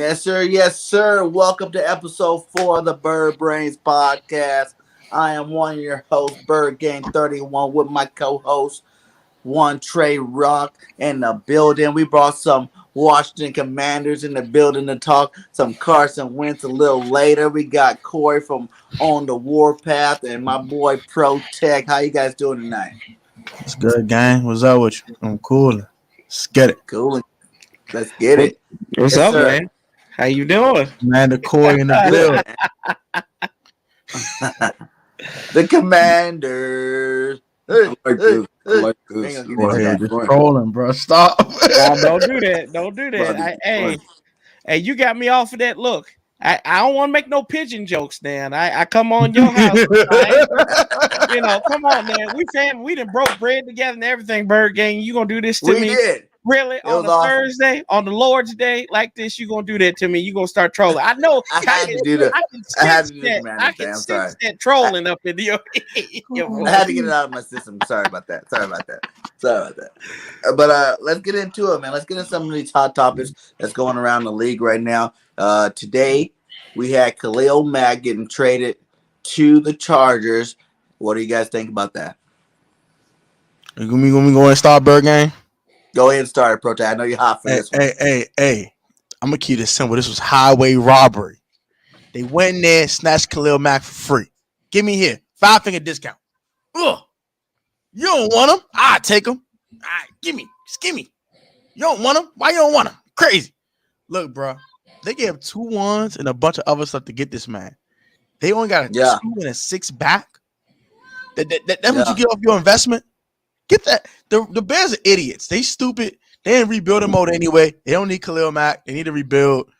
Yes, sir. Yes, sir. Welcome to episode 4 of the Bird Brains podcast. I am one of your hosts, Bird Gang 31, with my co-host, one Trey Rock in the building. We brought some Washington Commanders in the building to talk. Some Carson Wentz a little later. We got Corey from On the Warpath and my boy Pro Tech. How you guys doing tonight? It's good, gang. What's up with you? I'm cool. Let's get it. Cool. Let's get What, it. what's Yes, up, sir. man? How you doing? Amanda Corey in the building. The Commanders. I like this. I like this. Hang on, give Boy, me here that. just trolling, bro. Stop. Nah, don't do that. Don't do that. Buddy, Hey, you got me off of that. Look, I don't want to make no pigeon jokes, man. I come on your house, right? Come on, man. We family. We done broke bread together and everything. Bird Gang, you gonna do this to We me? did. Really? It On was a awesome. Thursday, on the Lord's Day, like this, you gonna do that to me? You gonna start trolling? I know. I had to do that. I can I had sense to do that. the I Commanders can thing. I'm sense sorry. that trolling up in your I voice. had to get it out of my system. Sorry about that. But let's get into it, man. Let's get into some of these hot topics that's going around the league right now. Today, we had Khalil Mack getting traded to the Chargers. What do you guys think about that? You gonna be going to start Bird Gang? Go ahead and start, Protect. I know you're hot for this one. Hey. I'm gonna keep this simple. This was highway robbery. They went in there, snatched Khalil Mack for free. Give me here. 5-finger discount. Ugh. You don't want him? I take him. All right, give me. Just give me. You don't want him? Why you don't want him? Crazy. Look, bro. They gave 2 ones and a bunch of other stuff to get this man. They only got a 2 and a 6 back. That's what you get off your investment. Get that. The Bears are idiots. They stupid. They in rebuilding mode anyway. They don't need Khalil Mack. They need to rebuild.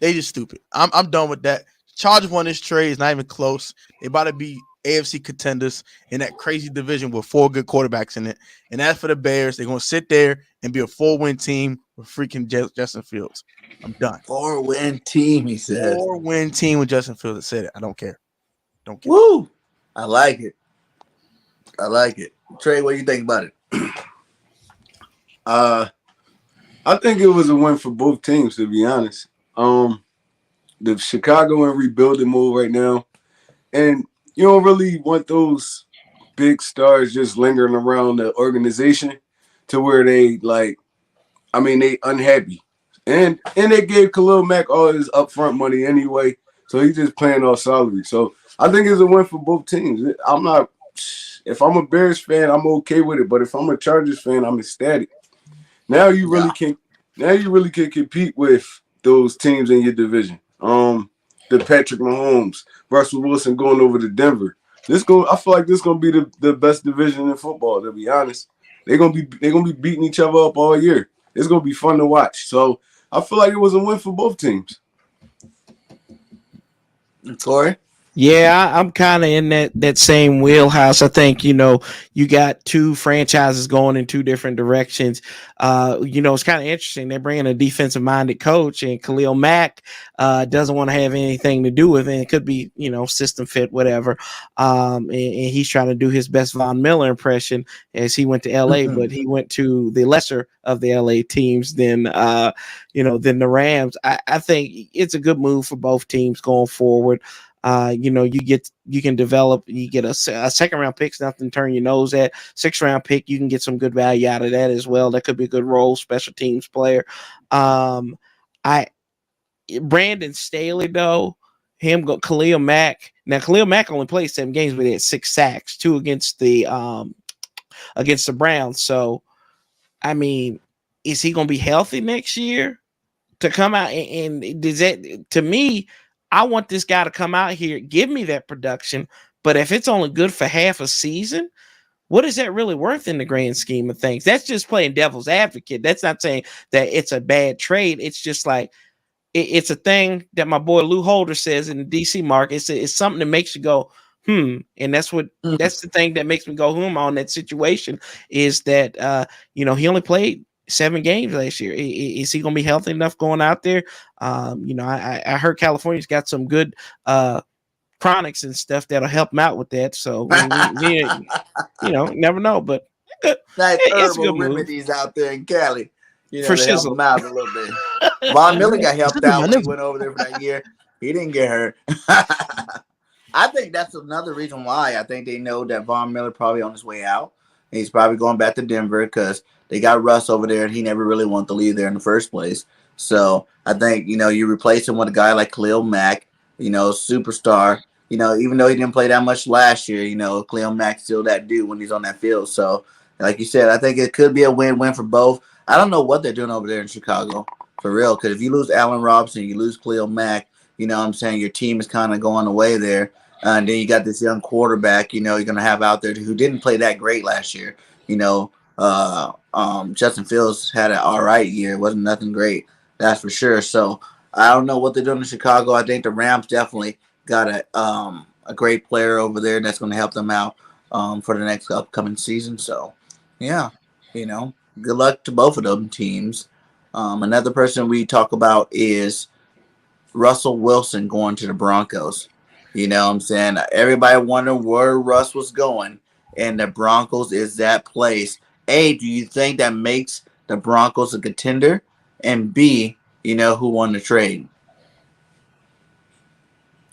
They just stupid. I'm done with that. Chargers won this trade. It's not even close. They about to be AFC contenders in that crazy division with 4 good quarterbacks in it. And as for the Bears, they're gonna sit there and be a 4-win team with freaking Justin Fields. I'm done. 4-win team, he says. 4-win team with Justin Fields. I said it. I don't care. Don't care. Woo! I like it. Trey, what do you think about it? I think it was a win for both teams, to be honest. The Chicago in rebuilding mode right now, and you don't really want those big stars just lingering around the organization to where they they unhappy. And they gave Khalil Mack all his upfront money anyway, so he's just playing off salary. So I think it's a win for both teams. If I'm a Bears fan, I'm okay with it. But if I'm a Chargers fan, I'm ecstatic. Now you really can compete with those teams in your division. The Patrick Mahomes, Russell Wilson going over to Denver. I feel like this gonna be the best division in football, to be honest. They're gonna be beating each other up all year. It's gonna be fun to watch. So I feel like it was a win for both teams. Corey? Yeah, I'm kind of in that same wheelhouse. I think, you got 2 franchises going in 2 different directions. It's kind of interesting. They're bringing a defensive-minded coach, and Khalil Mack doesn't want to have anything to do with it. It could be, system fit, whatever. And he's trying to do his best Von Miller impression as he went to L.A., but he went to the lesser of the L.A. teams than the Rams. I think it's a good move for both teams going forward. You can develop, you get a 2nd-round pick, nothing to turn your nose at. 6th-round pick, you can get some good value out of that as well. That could be a good role, special teams player. Brandon Staley, though, Khalil Mack. Now, Khalil Mack only played 7 games, but he had 6 sacks, 2 against the Browns. So, I mean, is he going to be healthy next year to come out? And does that, to me, I want this guy to come out here, give me that production. But if it's only good for half a season, what is that really worth in the grand scheme of things? That's just playing devil's advocate. That's not saying that it's a bad trade. It's just like, it's a thing that my boy Lou Holder says in the DC market. It's something that makes you go, and that's the thing that makes me go, on that situation is that, he only played 7 games last year. Is he going to be healthy enough going out there? I heard California's got some good chronics and stuff that'll help him out with that. So, never know. But Nice it's a herbal good move. remedies out there in Cali. For to help shizzle. him out a little bit. Von Miller got helped My out when he nigga. went over there for that year. He didn't get hurt. I think that's another reason why I think they know that Von Miller probably on his way out. He's probably going back to Denver because they got Russ over there and he never really wanted to leave there in the first place. So I think, you replace him with a guy like Khalil Mack, superstar. Even though he didn't play that much last year, Khalil Mack's still that dude when he's on that field. So, like you said, I think it could be a win-win for both. I don't know what they're doing over there in Chicago, for real, because if you lose Allen Robinson, you lose Khalil Mack, you know what I'm saying, your team is kind of going away there. And then you got this young quarterback, you're going to have out there who didn't play that great last year. Justin Fields had an all right year. It wasn't nothing great, that's for sure. So I don't know what they're doing in Chicago. I think the Rams definitely got a great player over there that's going to help them out for the next upcoming season. So, yeah, good luck to both of them teams. Another person we talk about is Russell Wilson going to the Broncos. You know what I'm saying? Everybody wondering where Russ was going, and the Broncos is that place. A, do you think that makes the Broncos a contender? And B, who won the trade?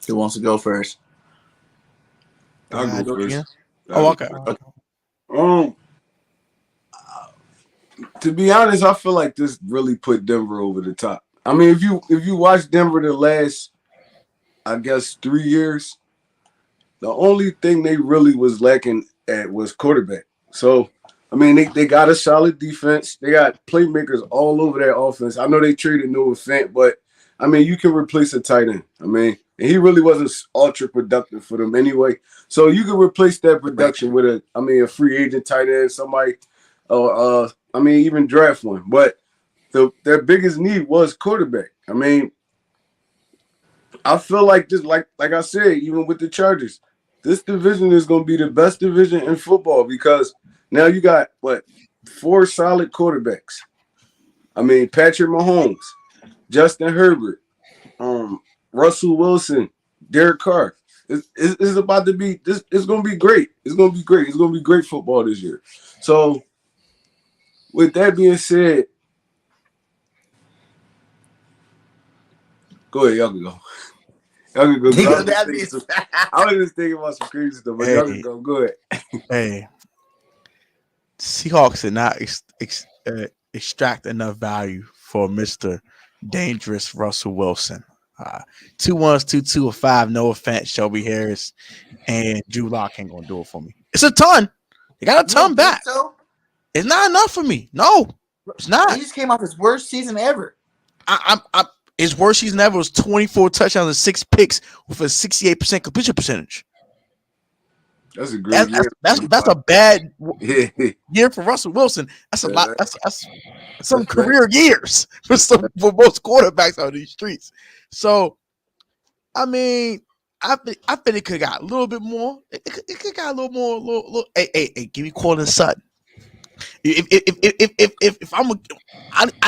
Who wants to go first? I'll go Do it again. first. Oh, okay. Um, to be honest, I feel like this really put Denver over the top. I mean, if you watch Denver the last, I guess, 3 years, the only thing they really was lacking at was quarterback. So, I mean, they got a solid defense. They got playmakers all over their offense. I know they traded Noah Fant, but I mean, you can replace a tight end. I mean, and he really wasn't ultra productive for them anyway. So you can replace that production with a free agent tight end, somebody, even draft one. But their biggest need was quarterback. I mean, I feel like just like I said, even with the Chargers, this division is going to be the best division in football because now you got 4 solid quarterbacks. I mean, Patrick Mahomes, Justin Herbert, Russell Wilson, Derek Carr. It's about to be this. It's going to be great. It's going to be great. It's going to be great football this year. So, with that being said, go ahead, y'all can go. Y'all can go. I was just thinking about some crazy stuff, but y'all can go. Go ahead. Hey, Seahawks did not extract enough value for Mr. Dangerous Russell Wilson. 2 1s, 2 or 5. No offense, Shelby Harris and Drew Lock ain't gonna do it for me. It's a ton. They got a ton back. So? It's not enough for me. No, it's not. He just came off his worst season ever. His worst season ever was 24 touchdowns and 6 picks with a 68% completion percentage. That's a great year. That's a bad year for Russell Wilson. That's a lot. That's some career years for most quarterbacks on these streets. So, I mean, I think it could have got a little bit more. It could got a little more. Hey, give me Cortland Sutton. If I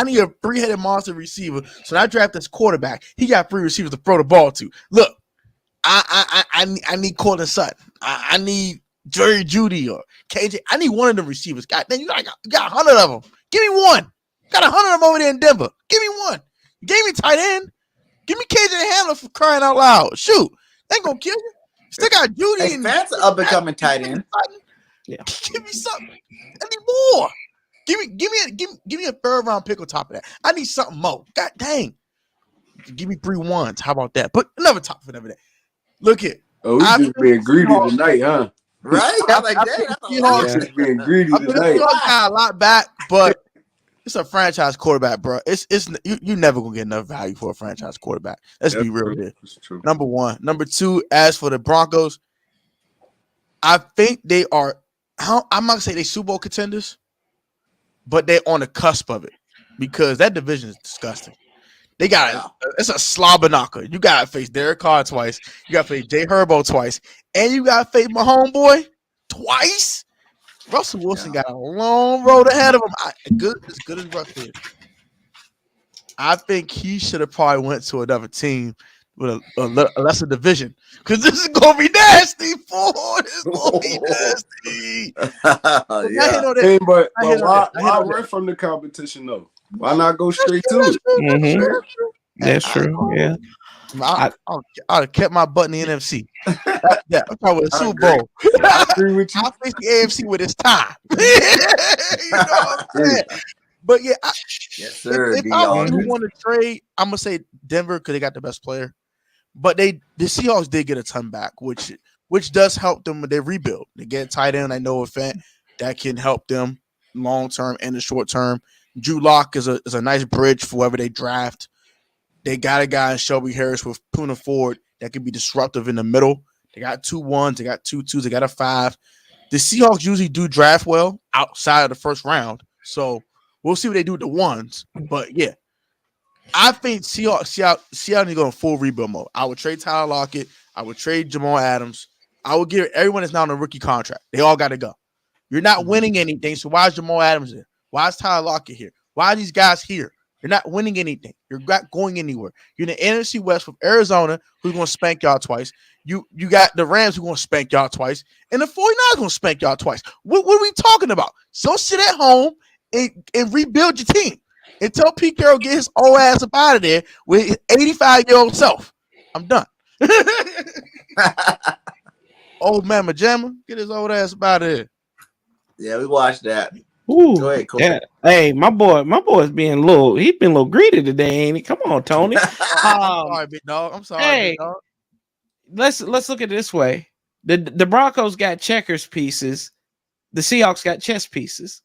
need a 3-headed monster receiver, so I draft this quarterback. He got 3 receivers to throw the ball to. Look, I need Cortland Sutton. I need Jerry Judy or KJ. I need one of the receivers. God damn, you got 100 of them. Give me one. Got 100 of them over there in Denver. Give me one. You gave me tight end. Give me KJ Hamler for crying out loud. Shoot, they ain't gonna kill you. Still got Judy and that's up and coming tight end. Yeah. Give me something. I need more. Give me a 3rd round pick on top of that. I need something more. God dang. Give me 3 1s. How about that? But another top for that. Look here. Oh, we just being greedy tonight, huh? Right? I'm like, dang, just being greedy tonight. Got a lot back, but it's a franchise quarterback, bro. It's you never gonna get enough value for a franchise quarterback. Let's be real here. Number 1. Number 2, as for the Broncos, I think they are. I'm not gonna say they Super Bowl contenders, but they're on the cusp of it because that division is disgusting. They got it's a slobber knocker. You got to face Derek Carr twice. You got to face Jay Herbo twice, and you got to face my homeboy twice. Russell Wilson got a long road ahead of him. As good as Russell is, I think he should have probably went to another team with a lesser division because this is gonna be nasty. This is gonna be nasty. But why run from the competition though? Why not go That's straight true. to That's it? true. That's true. Mm-hmm. That's true. That's true. Yeah. I, I'd have kept my butt in the NFC. Yeah, I'm talking with the I Super agree. Bowl. I agree with you. I'll face the AFC with its time. You know what I'm Agree. saying? But yeah, Yes, if, sir. if I'm Dr. one who Mhm. want to trade, I'm gonna say Denver because they got the best player. But the Seahawks did get a ton back, which does help them with their rebuild. They get a tight end, I know Fant that can help them long term and the short term. Drew Lock is a nice bridge for whoever they draft. They got a guy in Shelby Harris with Puna Ford that can be disruptive in the middle. They got 2 1s, they got 2 2s, they got a 5. The Seahawks usually do draft well outside of the first round. So we'll see what they do with the ones. But yeah, I think Seattle need to go in full rebuild mode. I would trade Tyler Lockett. I would trade Jamal Adams. I would give everyone that's now on a rookie contract. They all got to go. You're not winning anything. So why is Jamal Adams here? Why is Tyler Lockett here? Why are these guys here? You're not winning anything. You're not going anywhere. You're in the NFC West with Arizona, who's going to spank y'all twice. You got the Rams who are going to spank y'all twice. And the 49ers going to spank y'all twice. What are we talking about? So sit at home and rebuild your team. Until Pete Carroll get his old ass up out of there with his 85-year-old self. I'm done. Old man Majama, get his old ass up out of here. Yeah, we watched that. Ooh, Go ahead, Corey. yeah. Hey, my boy's being a little. He's been a little greedy today, ain't he? Come on, Tony. I'm sorry, big dog. I'm sorry, Hey, big dog. let's look at it this way. The Broncos got checkers pieces. The Seahawks got chess pieces.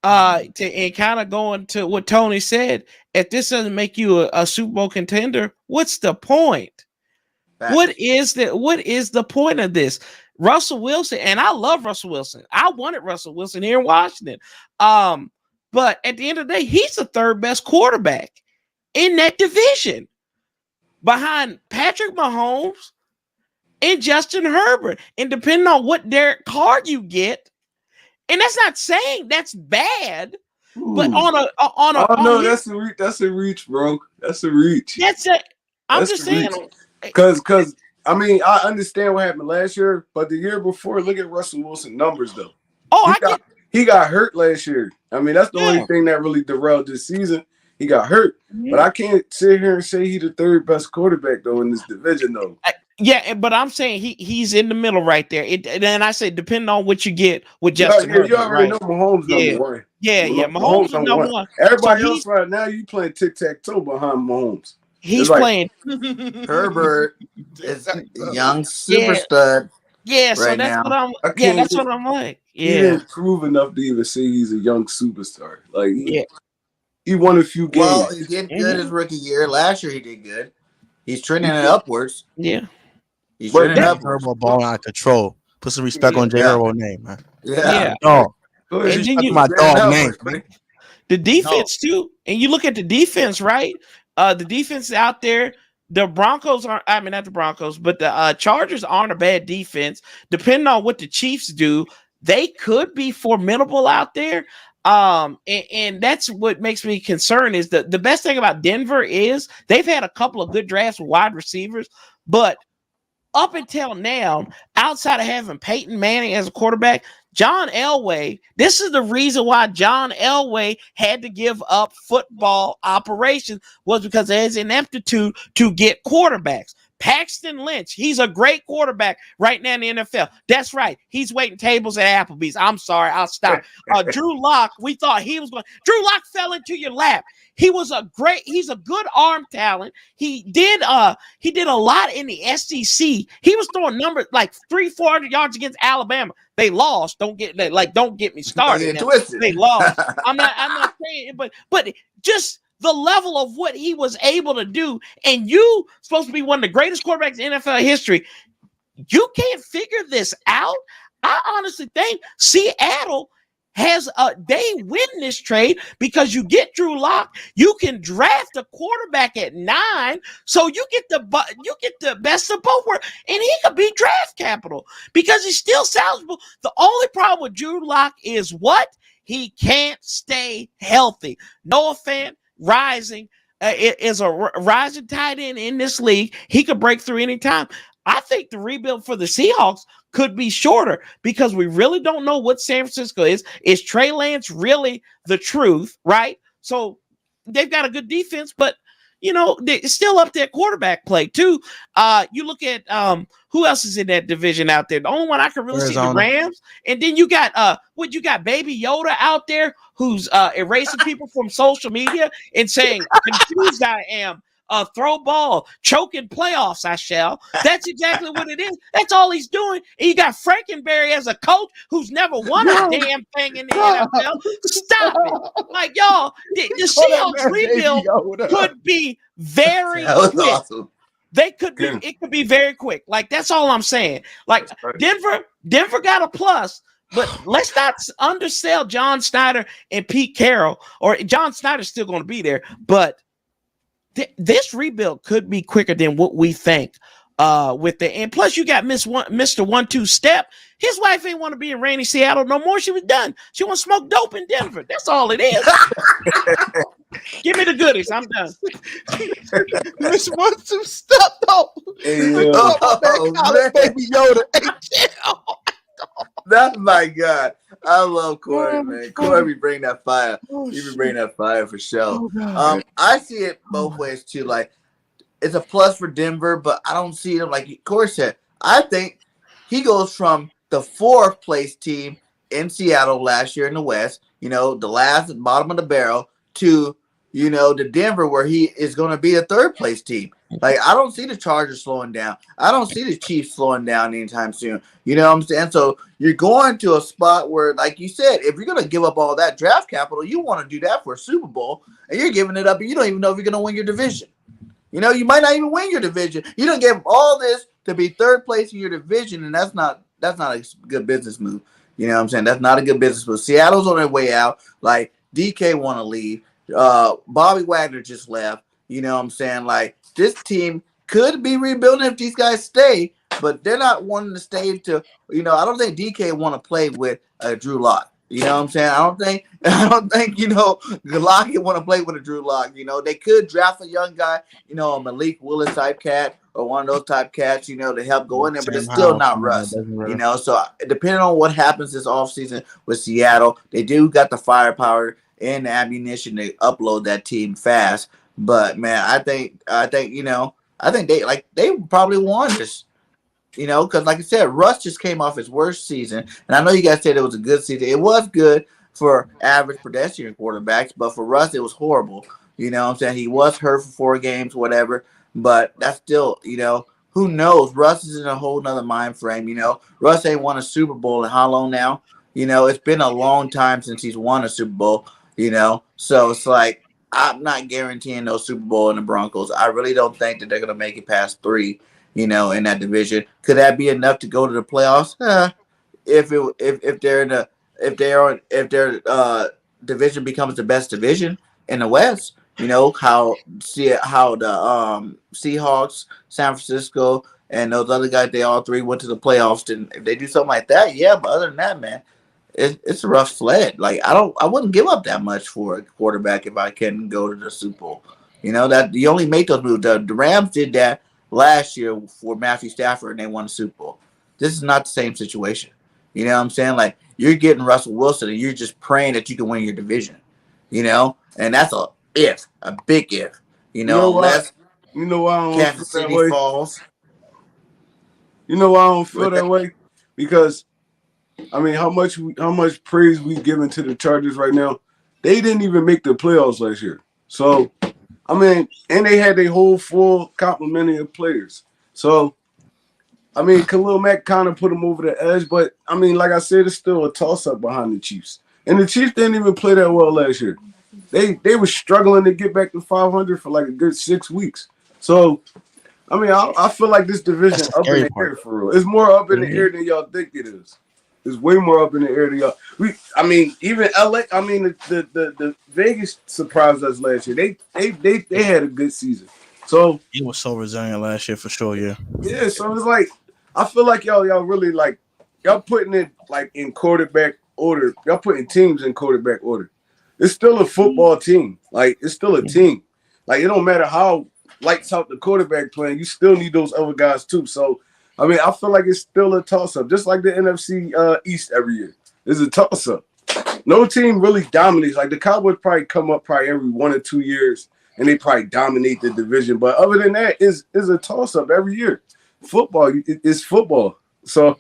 And kind of going to what Tony said, if this doesn't make you a Super Bowl contender, what's the point? What is the point of this? Russell Wilson, and I love Russell Wilson. I wanted Russell Wilson here in Washington. But at the end of the day, he's the third best quarterback in that division behind Patrick Mahomes and Justin Herbert. And depending on what Derek Carr you get, and that's not saying that's bad, but Oh no, that's a reach, bro. That's a reach. that's it. I'm That's just a saying. reach. Cause I mean I understand what happened last year, but the year before, look at Russell Wilson numbers though. Oh, He got hurt last year. I mean that's the only yeah. thing that really derailed this season. He got hurt, Mhm. but I can't sit here and say he's the third best quarterback though in this division though. Yeah, but I'm saying he's in the middle right there. And I say depending on what you get with Justin Herbert, You already right? know Mahomes Yeah. number one. Yeah. Mahomes is number one. Everybody So else right now, you playing tic-tac-toe behind Mahomes. he's It's like, playing. Herbert is a young super Yeah. stud Yeah. So right that's now. what I'm. I Yeah, can't that's what I'm like. he Yeah. didn't prove enough to even say he's a young superstar. Like Yeah. he won a few Well, games. he did good his rookie year. Last year he did good. He's trending it upwards. Yeah. He's But trending Jay upwards. Herbo ball out of control. Put some respect on Jay Yeah. Herbo's name, man. Yeah. Dog. Go And ahead. then Respect my dog name, man. the defense too, and you look at the defense, right? The defense out there. The Broncos aren't. I mean, not the Broncos, but the Chargers aren't a bad defense. Depending on what the Chiefs do, they could be formidable out there. And that's what makes me concerned. Is the best thing about Denver is they've had a couple of good drafts with wide receivers, but up until now, outside of having Peyton Manning as a quarterback, John Elway, this is the reason why John Elway had to give up football operations was because of his ineptitude to get quarterbacks. Paxton Lynch, he's a great quarterback right now in the NFL. That's right. He's waiting tables at Applebee's. I'm sorry. I'll stop. Drew Lock, we thought he was going. Drew Lock fell into your lap. He's a good arm talent. He did a lot in the SEC. He was throwing numbers like 300-400 yards against Alabama. They lost. Don't get me started. They lost. I'm not saying it, but just the level of what he was able to do, and you supposed to be one of the greatest quarterbacks in NFL history. You can't figure this out. I honestly think Seattle they win this trade because you get Drew Lock, you can draft a quarterback at 9, so you get the best of both worlds, and he could be draft capital because he's still salvageable. The only problem with Drew Lock is what he can't stay healthy. Noah Fant rising is a rising tight end in this league. He could break through anytime. I think the rebuild for the Seahawks could be shorter because we really don't know what San Francisco is. Is Trey Lance really the truth, right? So they've got a good defense, but it's still up there quarterback play too. You look at who else is in that division out there. The only one I can really see the Arizona. Rams, and then you got you got Baby Yoda out there who's erasing people from social media and saying confused I am. Throw ball, choking playoffs, I shall. That's exactly what it is. That's all he's doing. And you got Frankenberry as a coach who's never won a damn thing in the NFL. Stop it. Like, y'all, the Seahawks rebuild could be very That was quick. awesome. They could be, it could be very quick. Like, that's all I'm saying. Like, Denver got a plus, but let's not undersell John Snyder and Pete Carroll. Or John Snyder's still going to be there, but this rebuild could be quicker than what we think. And plus you got Mr. 1-2 Step. His wife ain't want to be in rainy Seattle no more. She was done. She want to smoke dope in Denver. That's all it is. Give me the goodies. I'm done. Mr. 1-2 Step though. Baby Yoda. That's my God. I love Corey, man. Corey be bring that fire. He be bring that fire for sure. I see it both ways too. Like, it's a plus for Denver, but I don't see them like Corey said. I think he goes from the 4th place team in Seattle last year in the West, the last bottom of the barrel, to to Denver, where he is going to be a 3rd place team. Like, I don't see the Chargers slowing down. I don't see the Chiefs slowing down anytime soon. You know what I'm saying? So you're going to a spot where, like you said, if you're going to give up all that draft capital, you want to do that for a Super Bowl, and you're giving it up, and you don't even know if you're going to win your division. You might not even win your division. You don't give all this to be 3rd place in your division, and that's not a good business move. You know what I'm saying? That's not a good business move. Seattle's on their way out. Like, DK want to leave. Bobby Wagner just left. You know what I'm saying? Like, this team could be rebuilding if these guys stay, but they're not wanting to stay to, I don't think DK want to play with Drew Lock. You know what I'm saying? I don't think, Lockett want to play with a Drew Lock. They could draft a young guy, a Malik Willis type cat or one of those type cats, to help go in there, but it's still not Russ. So depending on what happens this offseason with Seattle, they do got the firepower and the ammunition to upload that team fast. But man, I think they probably won this. Because like I said, Russ just came off his worst season. And I know you guys said it was a good season. It was good for average pedestrian quarterbacks, but for Russ, it was horrible. You know what I'm saying? He was hurt for 4 games, whatever. But that's still, who knows? Russ is in a whole nother mind frame. Russ ain't won a Super Bowl in how long now? It's been a long time since he's won a Super Bowl, So it's like, I'm not guaranteeing no Super Bowl in the Broncos. I really don't think that they're going to make it past 3. In that division. Could that be enough to go to the playoffs? If their division becomes the best division in the West, how the Seahawks, San Francisco, and those other guys, they all 3 went to the playoffs. And if they do something like that, yeah. But other than that, man, it's a rough sled. Like, I wouldn't give up that much for a quarterback if I can go to the Super Bowl. That you only make those moves. The Rams did that last year for Matthew Stafford, and they won the Super Bowl. This is not the same situation. You know what I'm saying? Like, you're getting Russell Wilson, and you're just praying that you can win your division. And that's a big if. Unless why I don't Kansas feel that City way? falls. You know why I don't feel that way? Because how much praise we giving to the Chargers right now? They didn't even make the playoffs last year. So, and they had their whole full complement of players. So, Khalil Mack kind of put them over the edge. But, like I said, it's still a toss-up behind the Chiefs. And the Chiefs didn't even play that well last year. They were struggling to get back to 500 for like a good 6 weeks. So, I feel like this division up in the air for real. It's more up in the air than y'all think it is. It's way more up in the air than y'all. Even LA. The Vegas surprised us last year. They had a good season. So he was so resilient last year for sure. Yeah. Yeah. So it's like I feel like y'all really like y'all putting it like in quarterback order. Y'all putting teams in quarterback order. It's still a football team. Like it's still a team. Like it don't matter how lights out the quarterback playing. You still need those other guys too. So. I feel like it's still a toss-up, just like the NFC East every year. It's a toss-up. No team really dominates. Like the Cowboys probably come up every 1 or 2 years and they probably dominate the division. But other than that, is a toss up every year. Football is football. So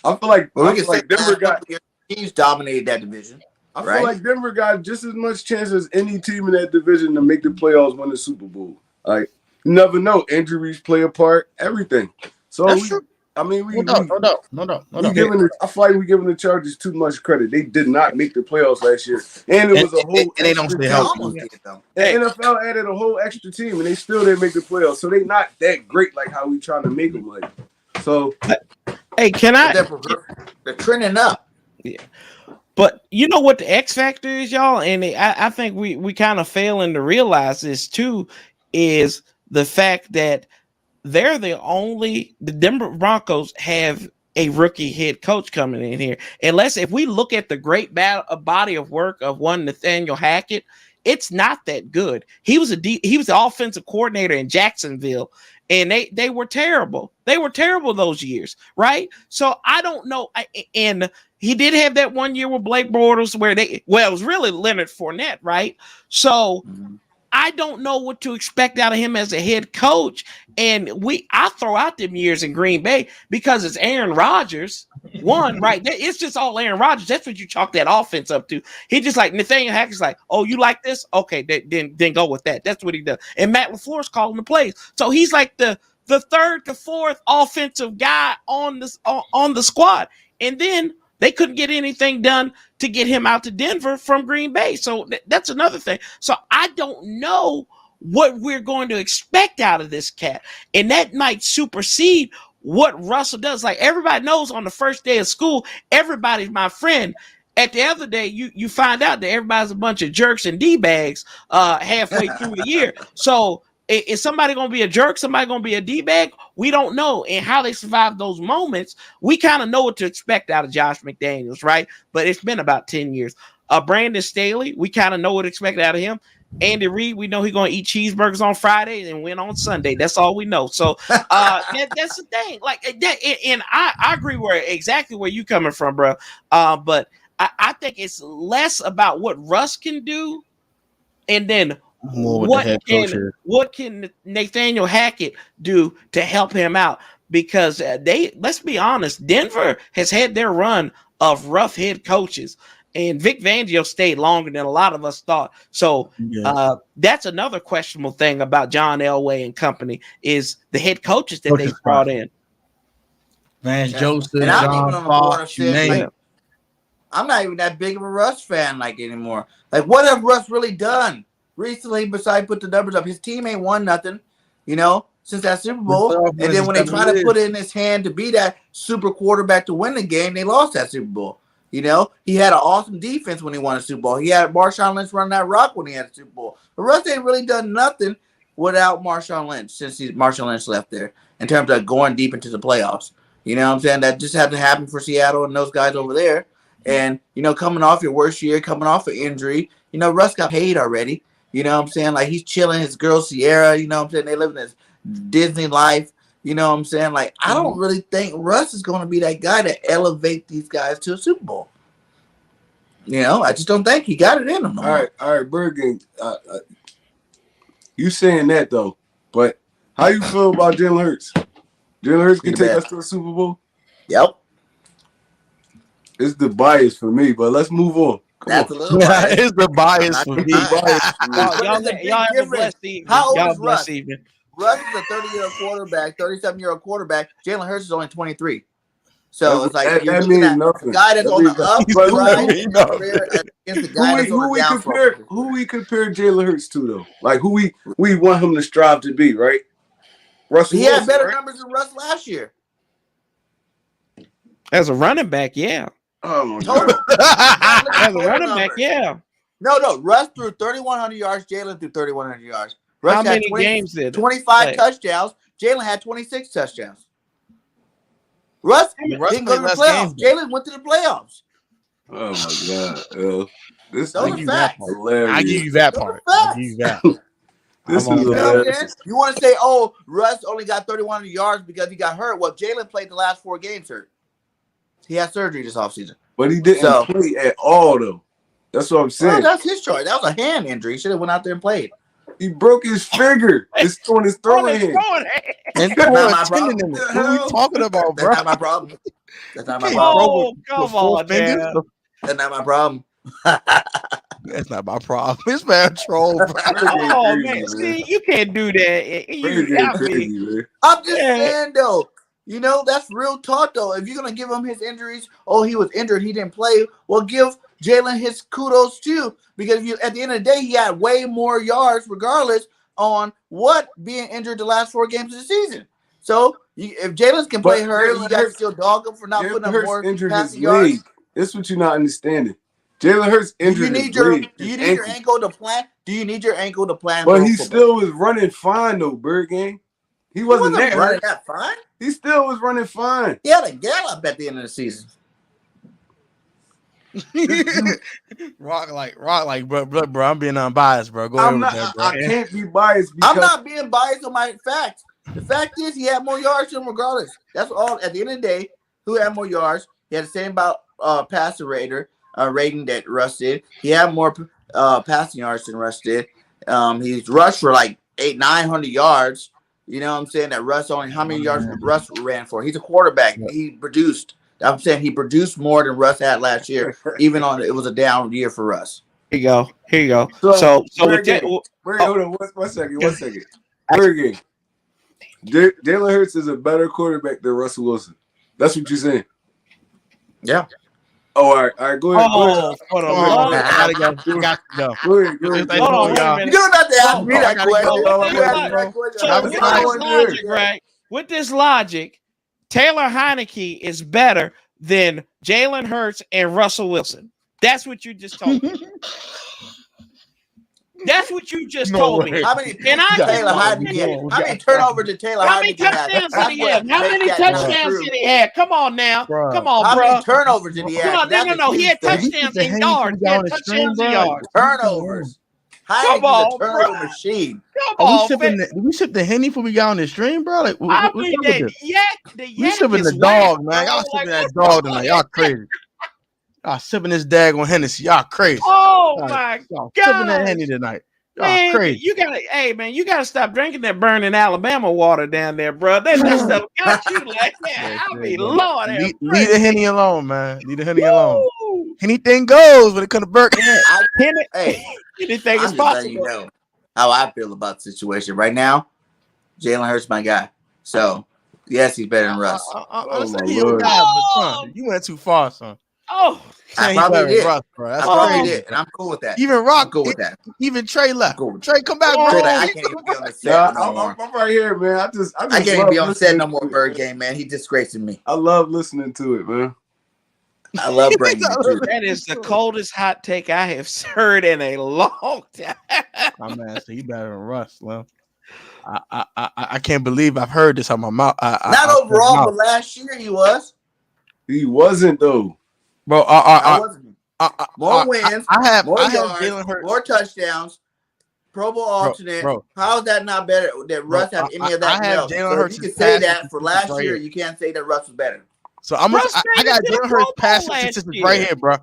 I feel like Well, we can say Denver last got. couple of years, teams dominated that division. I feel Right? like Denver got just as much chance as any team in that division to make the playoffs, win the Super Bowl. Like you never know, injuries play a part, everything. So That's true. we No doubt. I feel like we giving the Chargers too much credit. They did not make the playoffs last year, and it was a whole and they don't extra stay They team. healthy. almost did though. And NFL added a whole extra team, and they still didn't make the playoffs. So they not that great like how we trying to make them like. So Hey, can I? They're trending up. Yeah. But you know what the X factor is, y'all, and I think we kind of failing to realize this too, is the fact that the Denver Broncos have a rookie head coach coming in here. If we look at the great body of work of one Nathaniel Hackett, it's not that good. He was the offensive coordinator in Jacksonville, and they were terrible. They were terrible those years, right? So I don't know. And he did have that 1 year with Blake Bortles where it was really Leonard Fournette, right? So I don't know what to expect out of him as a head coach. And I throw out them years in Green Bay because it's Aaron Rodgers. One, right? It's just all Aaron Rodgers. That's what you chalk that offense up to. He just like Nathaniel Hackett's like, oh, you like this? Okay, then go with that. That's what he does. And Matt LaFleur's calling the plays. So he's like the third to fourth offensive guy on the squad. And then they couldn't get anything done to get him out to Denver from Green Bay. So that's another thing. So I don't know what we're going to expect out of this cat. And that might supersede what Russell does. Like everybody knows on the first day of school, everybody's my friend. At the other day, you find out that everybody's a bunch of jerks and D-bags halfway through the year. So is somebody going to be a jerk? Somebody going to be a D-bag? We don't know. And how they survive those moments, we kind of know what to expect out of Josh McDaniels, right? But it's been about 10 years. Brandon Staley, we kind of know what to expect out of him. Andy Reid, we know he's going to eat cheeseburgers on Friday and win on Sunday. That's all we know. So that's the thing. Like that, and I agree exactly where you coming from, bro. But I think it's less about what Russ can do, and then what can Nathaniel Hackett do to help him out? Because let's be honest, Denver has had their run of rough head coaches, and Vic Fangio stayed longer than a lot of us thought. So that's another questionable thing about John Elway and company is the head coaches that they brought in. Vance Joseph, and I'm even on the board of saying, I'm not even that big of a Russ fan anymore. Like, what have Russ really done recently besides put the numbers up? His team ain't won nothing, since that Super Bowl. And then when they try to put it in his hand to be that super quarterback to win the game, they lost that Super Bowl. He had an awesome defense when he won a Super Bowl. He had Marshawn Lynch running that rock when he had a Super Bowl. But Russ ain't really done nothing without Marshawn Lynch since Marshawn Lynch left there in terms of going deep into the playoffs. You know what I'm saying? That just had to happen for Seattle and those guys over there. And, coming off your worst year, coming off an injury, Russ got paid already. You know what I'm saying? Like, he's chilling, his girl Sierra, you know what I'm saying? They live in this Disney life. You know what I'm saying? Like, I don't really think Russ is going to be that guy to elevate these guys to a Super Bowl. I just don't think he got it in him. All right, BIRDGANG. You saying that, though, but how you feel about Jalen Hurts? Jalen Hurts can take us to a Super Bowl? Yep. It's the bias for me, but let's move on. That's a little bias. It's the bias for me. Y'all have a blessed evening. How old is Russ? Russ is a 30-year-old quarterback, 37-year-old quarterback. Jalen Hurts is only 23. So it's like you're looking at the guy that's on the up, who we compare Jalen Hurts to, though? Like, who we want him to strive to be, right? Russell Wilson, had better numbers than Russ last year. As a running back, yeah. Oh, my God. As a running back, yeah. No. Russ threw 3,100 yards. Jalen threw 3,100 yards. Russ How many games did 25 touchdowns. Jalen had 26 touchdowns. Russ didn't go to the playoffs. Jalen went to the playoffs. Oh, my God. Those are facts. Hilarious. I give you that part. This is hilarious. You want to say, oh, Russ only got 3,100 yards because he got hurt. Well, Jalen played the last 4 games hurt. He had surgery this offseason. But he didn't play at all, though. That's what I'm Well, saying. that's his choice. That was a hand injury. He should have went out there and played. He broke his finger. It's on his throwing hand. And That's tore not a my tendon problem. in it. What the What are we hell? talking about, bro? That's not my problem. That's You not my can't problem. throw with come four on, fingers. man. That's not my problem. That's not my problem. This man troll, bro. Bird game Oh crazy, man, man. see, you can't do that. Bird game crazy, man. I'm just Yeah. saying though, that's real talk though. If you're gonna give him his injuries, oh, he was injured, he didn't play. Well, give Jalen his kudos too, because if you at the end of the day, he had way more yards, regardless on what being injured the last 4 games of the season. So if Jalen can play But hurt, Jalen you got to Hurts- still dog him for not Jalen putting up Hurts more injured his passing yards. leg. That's what you're not understanding. Jalen Hurts Do you injured need his your leg. do you his need your ankle to plan? Do you need your ankle to plan? But for he football? still was running fine though, Bird Gang. He wasn't that running hurt. that fine. He still was running fine. He had a gallop at the end of the season. rock like, bro. I'm being unbiased, bro. Go ahead I'm with not. that, bro. I can't be biased because I'm not being biased on my facts. The fact is, he had more yards than regardless. That's all. At the end of the day, who had more yards? He had the same about passer rating that Russ did. He had more passing yards than Russ did. He's rushed for like 900 yards. You know what I'm saying? That Russ only how many yards Russ ran for? He's a quarterback. He produced. I'm saying he produced more than Russ had last year, even on it was a down year for Russ. Here you go. Here you go. So, So Bird with that, Gang. Bird, hold on. One second. Bird Gang. Jalen Hurts is a better quarterback than Russell Wilson. That's what you're saying. Yeah. Oh, all right. Go ahead. oh, for the love, I got to go. Go ahead. hold on, wait a y'all. minute. You don't have to ask me Oh, that I gotta go. question. Oh, You ask me bro. that question. So That with was this nice. logic, right? With this logic, Taylor Heineke is better than Jalen Hurts and Russell Wilson. That's what you just told me. That's what you just told me. How many And I Taylor can Heineke had? How many turnovers did Taylor How many Heineke have? touchdowns That's did he what have? How makes many that not touchdowns true. did he have? Come on now. Bruh. Come on, How bro. many turnovers did he have? No, That's no. a He had huge thing. touchdowns and yards. He had touchdowns and yards. Turnovers. Come Heineke's on, a turnover machine. Come Are we on, sipping? man. We sip the Henny before we got on the stream, bro? Like, I what's mean, up with that this? the We yak sipping is the whack, dog, man. bro. Y'all sipping Like, that dog tonight. Y'all crazy. Y'all sipping this daggone Hennessy. Y'all crazy. oh Y'all- my y'all sipping that God. Henny tonight. Y'all Man, crazy. you gotta stop drinking that burning Alabama water down there, bro. That stuff got you like that. I mean, Lord, have Leave the mercy. Henny alone, man. Leave the Henny alone. Woo! Anything goes when it comes to Burke. Hey, Anything I'm is just letting you possible. know how I feel about the situation right now. Jalen Hurts my guy. So yes, he's better than Russ. I'm my saying your Lord. guy, but son, you went too far, son. Oh, I Saying he probably better than did. Russ, bro. That's I probably crazy. did, and I'm cool with that. Even I'm Rock, cool with that. even Trey left. Cool. Trey, come back, Oh. bro. Trey, I can't even be on the set Nah, no more. I'm right here, man. I just I can't even love be on the set no listening more. to it, Bird man. game, man. He disgracing me. I love listening to it, man. I love bringing it to. that is the coldest hot take I have heard in a long time. My man said he better than Russ, man. I can't believe I've heard this on my mouth. Not overall, but last year he was. He wasn't though. Bro. I wasn't. More wins, I have more Jalen yards, Hurts. more touchdowns. Pro Bowl alternate. bro. How is that not better? That Russ Bro, have any of that? I have No. Jalen So Hurts' you can say passing that for statistics last right year. here. You can't say that Russ was better. So I Russ got made it to the Jalen Pro Hurts Bowl passing last statistics year. right here, bro.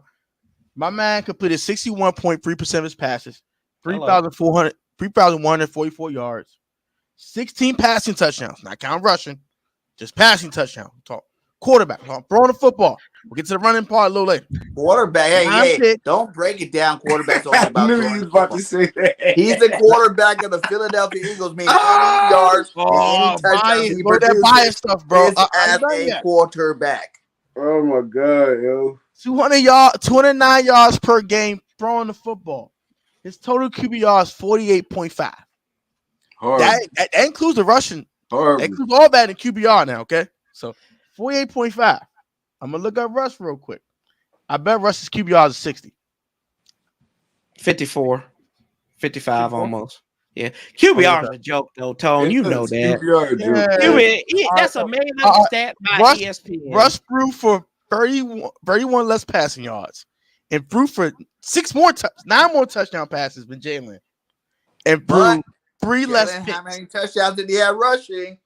My man completed 61.3% of his passes, 3,144 yards, 16 passing touchdowns, not count rushing, just passing touchdowns. Talk quarterback, throwing the football. We'll get to the running part a little later. Quarterback, hey, picks. don't break it down. Quarterbacks only I about knew throwing you was the about football. to say that. He's the quarterback of the Philadelphia Eagles, meaning any yards and any touchdowns bias, he bro, that produces bias stuff, bro. is as a quarterback. Oh my god, yo. 209 yards per game throwing the football. His total QBR is 48.5. Horrible. That includes the rushing. That Horrible. includes all that in QBR now, okay? So 48.5. I'm gonna look up Russ real quick. I bet Russ's QBR is 60. 54, 55 almost. Yeah. QBR is a joke though, Tone. You know that. That's a made up stat by ESPN. Russ threw for 31 less passing yards and threw for 9 more touchdown passes than Jalen. And threw 3 less picks. How many touchdowns did he have rushing?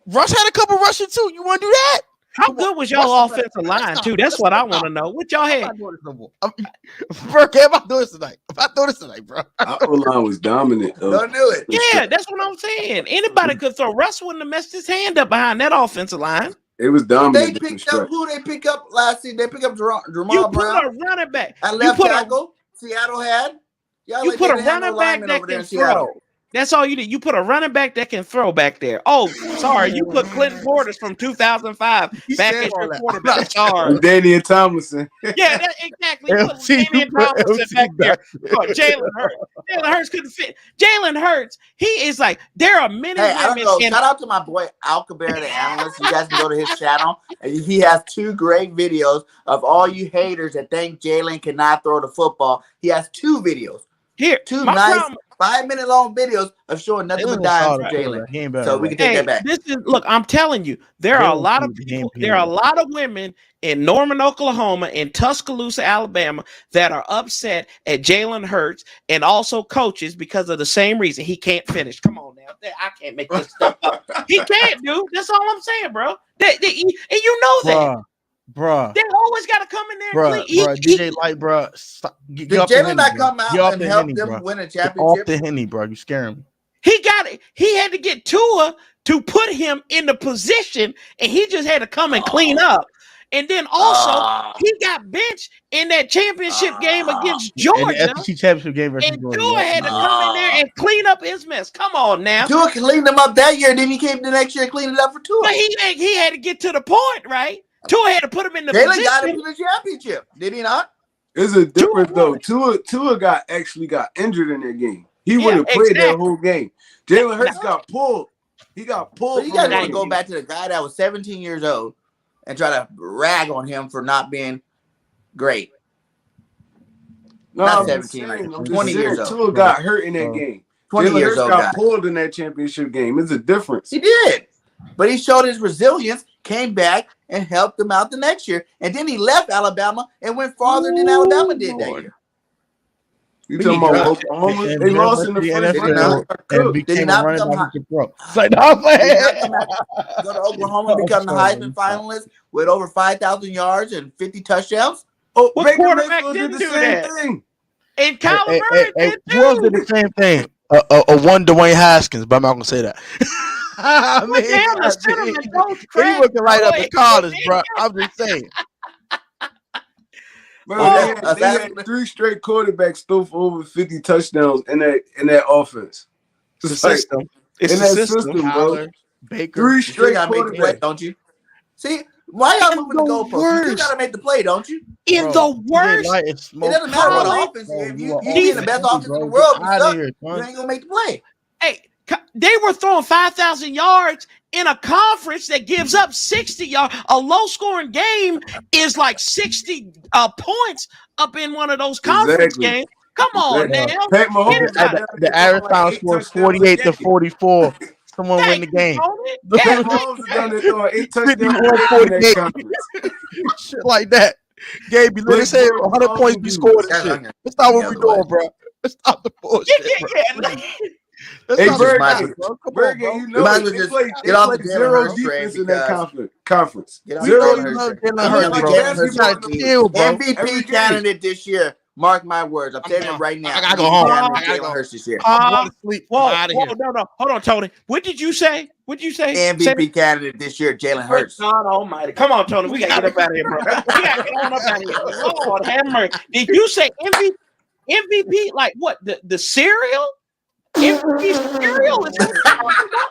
Russ had a couple rushing too. You want to do that? How good was y'all offensive line too? That's what I want to know. What y'all I'm had? not doing this no more. Burke, I'm not doing this tonight. I'm not doing this tonight, bro. Our O-line was dominant, though. Don't do it. Yeah, that's what I'm saying. Anybody could throw. Russ wouldn't have messed his hand up behind that offensive line. It was They dominant. picked up who they pick up last season. They picked up You Jamal put Brown a running back. at You left put a tackle. Seattle had. Y'all you like put they a didn't have no running back linemen that over there can in Seattle. throw. That's all you did. You put a running back that can throw back there. Oh, sorry, you put Clinton Portis from 2005 He back said as all your that. quarterback. Sorry. And Daniel Tomlinson. Yeah, that, exactly. You put LT, you Damian put Tomlinson LT back there. back Oh, Jalen Hurts. Jalen Hurts couldn't fit. Jalen Hurts, he is like, there are many Hey, I don't women know. in Shout out to my boy Alcabar, the analyst. You guys can go to his channel. And he has 2 great videos of all you haters that think Jalen cannot throw the football. He has 2 videos. here. 2 My nice problem. 5-minute long videos of showing nothing but dimes for Jalen. He ain't better So than we Russ. can take Hey, that back. this is look. I'm telling you, there are a Jalen lot of Hurts, people. he There are a ain't lot of women in Norman, Oklahoma, in Tuscaloosa, Alabama, that are upset at Jalen Hurts and also coaches because of the same reason. He can't finish. Come on now, I can't make this stuff up. He can't, dude. That's all I'm saying, bro. And you know that. Bruh. They always got to come in there and Bruh, clean. DJ Light, bruh. Stop. Get Did off the Jalen Henny, not bro. come Get out off and the help Henny, them bro. win a Get off championship? the Henny, bro. You scaring me. He got it. He had to get Tua to put him in the position, and he just had to come and clean up. And then also, he got benched in that championship game against And the Georgia. SEC championship game versus And Georgia. Tua had to come in there and clean up his mess. Come on now. Tua cleaned them up that year. Then he came the next year and cleaned it up for Tua. But he had to get to the point, right? Tua had to put him in the Jalen got him position. to the championship. Did he not? It's a difference, Tua though. Tua actually got injured in that game. He Yeah, would have played that exactly. whole game. Jalen Hurts got pulled. He got pulled. So you from guys the want to game. go back to the guy that was 17 years old and try to rag on him for not being great. No, Not I'm just 17, saying, like I'm 20 just saying, years old. Tua got hurt in that game. 20 Jalen years Hurts old got guy. pulled in that championship game. It's a difference. He did. But he showed his resilience, came back, and helped them out the next year. And then he left Alabama and went farther than Alabama did that year. You We talking need about to- Oklahoma? And They then lost went in the to the first NFL round. Did and he became a not running become back to pro. It's like, no, Did he not man. go to Oklahoma and become the Heisman finalist with over 5,000 yards and 50 touchdowns? Oh, What Baker quarterback Mayfield did didn't the do same that? thing. And Kyler Murray did Who else did too. the same thing? A one Dwayne Haskins, but I'm not gonna say that. I What mean, damn the cinnamon toast he crack? working right up in Boy. college, bro. I'm just saying. Bro, Oh, they had 3 straight quarterbacks throw for over 50 touchdowns in that offense. The It's like, system. It's in the that system. system, bro. Kyler, Baker. 3 You still straight gotta make the play, quarterbacks. don't you? See, why y'all In moving the the goalposts? You still worst. gotta make the play, don't you? In Bro, the TJ worst. Light is It smoke doesn't matter what college, offense bro. you have. You You are be in the off best the offense bro. in the world. Get You outta suck. here, You son. ain't gonna make the play. Hey, they were throwing 5,000 yards in a conference that gives up 60 yards. A low-scoring game is like 60 points up in one of those conference Exactly. games. Come on now. Pat Mahomes Anybody. got down The there average throwing like final 8 score is touchdowns a 48 to game. 44. Someone win Thank the you, game. Tony. Pat Yeah, Mahomes is down there throwing 8 touchdowns 51, a game in that 48. conference. Shit like that. Gabe, you let Blake us say Bortles 100 points be scored and That's shit. not Let's stop what the we other way. doing, bro. Let's stop the yeah, bullshit, bro. Let's Hey, stop the Bird, bullshit, bro. Come on, Bergen, bro. you We know might as it. well They just play get off the Jalen zero Hurts train defense in that because conference. get off We the know Jalen you Hurts love train. Jalen He's Hurts, gonna be bro. Jalen You Hurts gotta MVP chill, bro. every MVP game. candidate this year. Mark my words. I'm saying it right now. I gotta go MVP home. candidate I gotta Jalen go. Hurts this year. I'm going to sleep. I'm Whoa, out of here. no. Hold on, Tony. What did you say? What did you say? MVP candidate this year, Jalen Hurts. God almighty. Come on, Tony. We got to get up out of here, bro. We got to get on up out of here. Lord have mercy. Did you say MVP like what? The cereal? MVP cereal? Is that what you're talking about?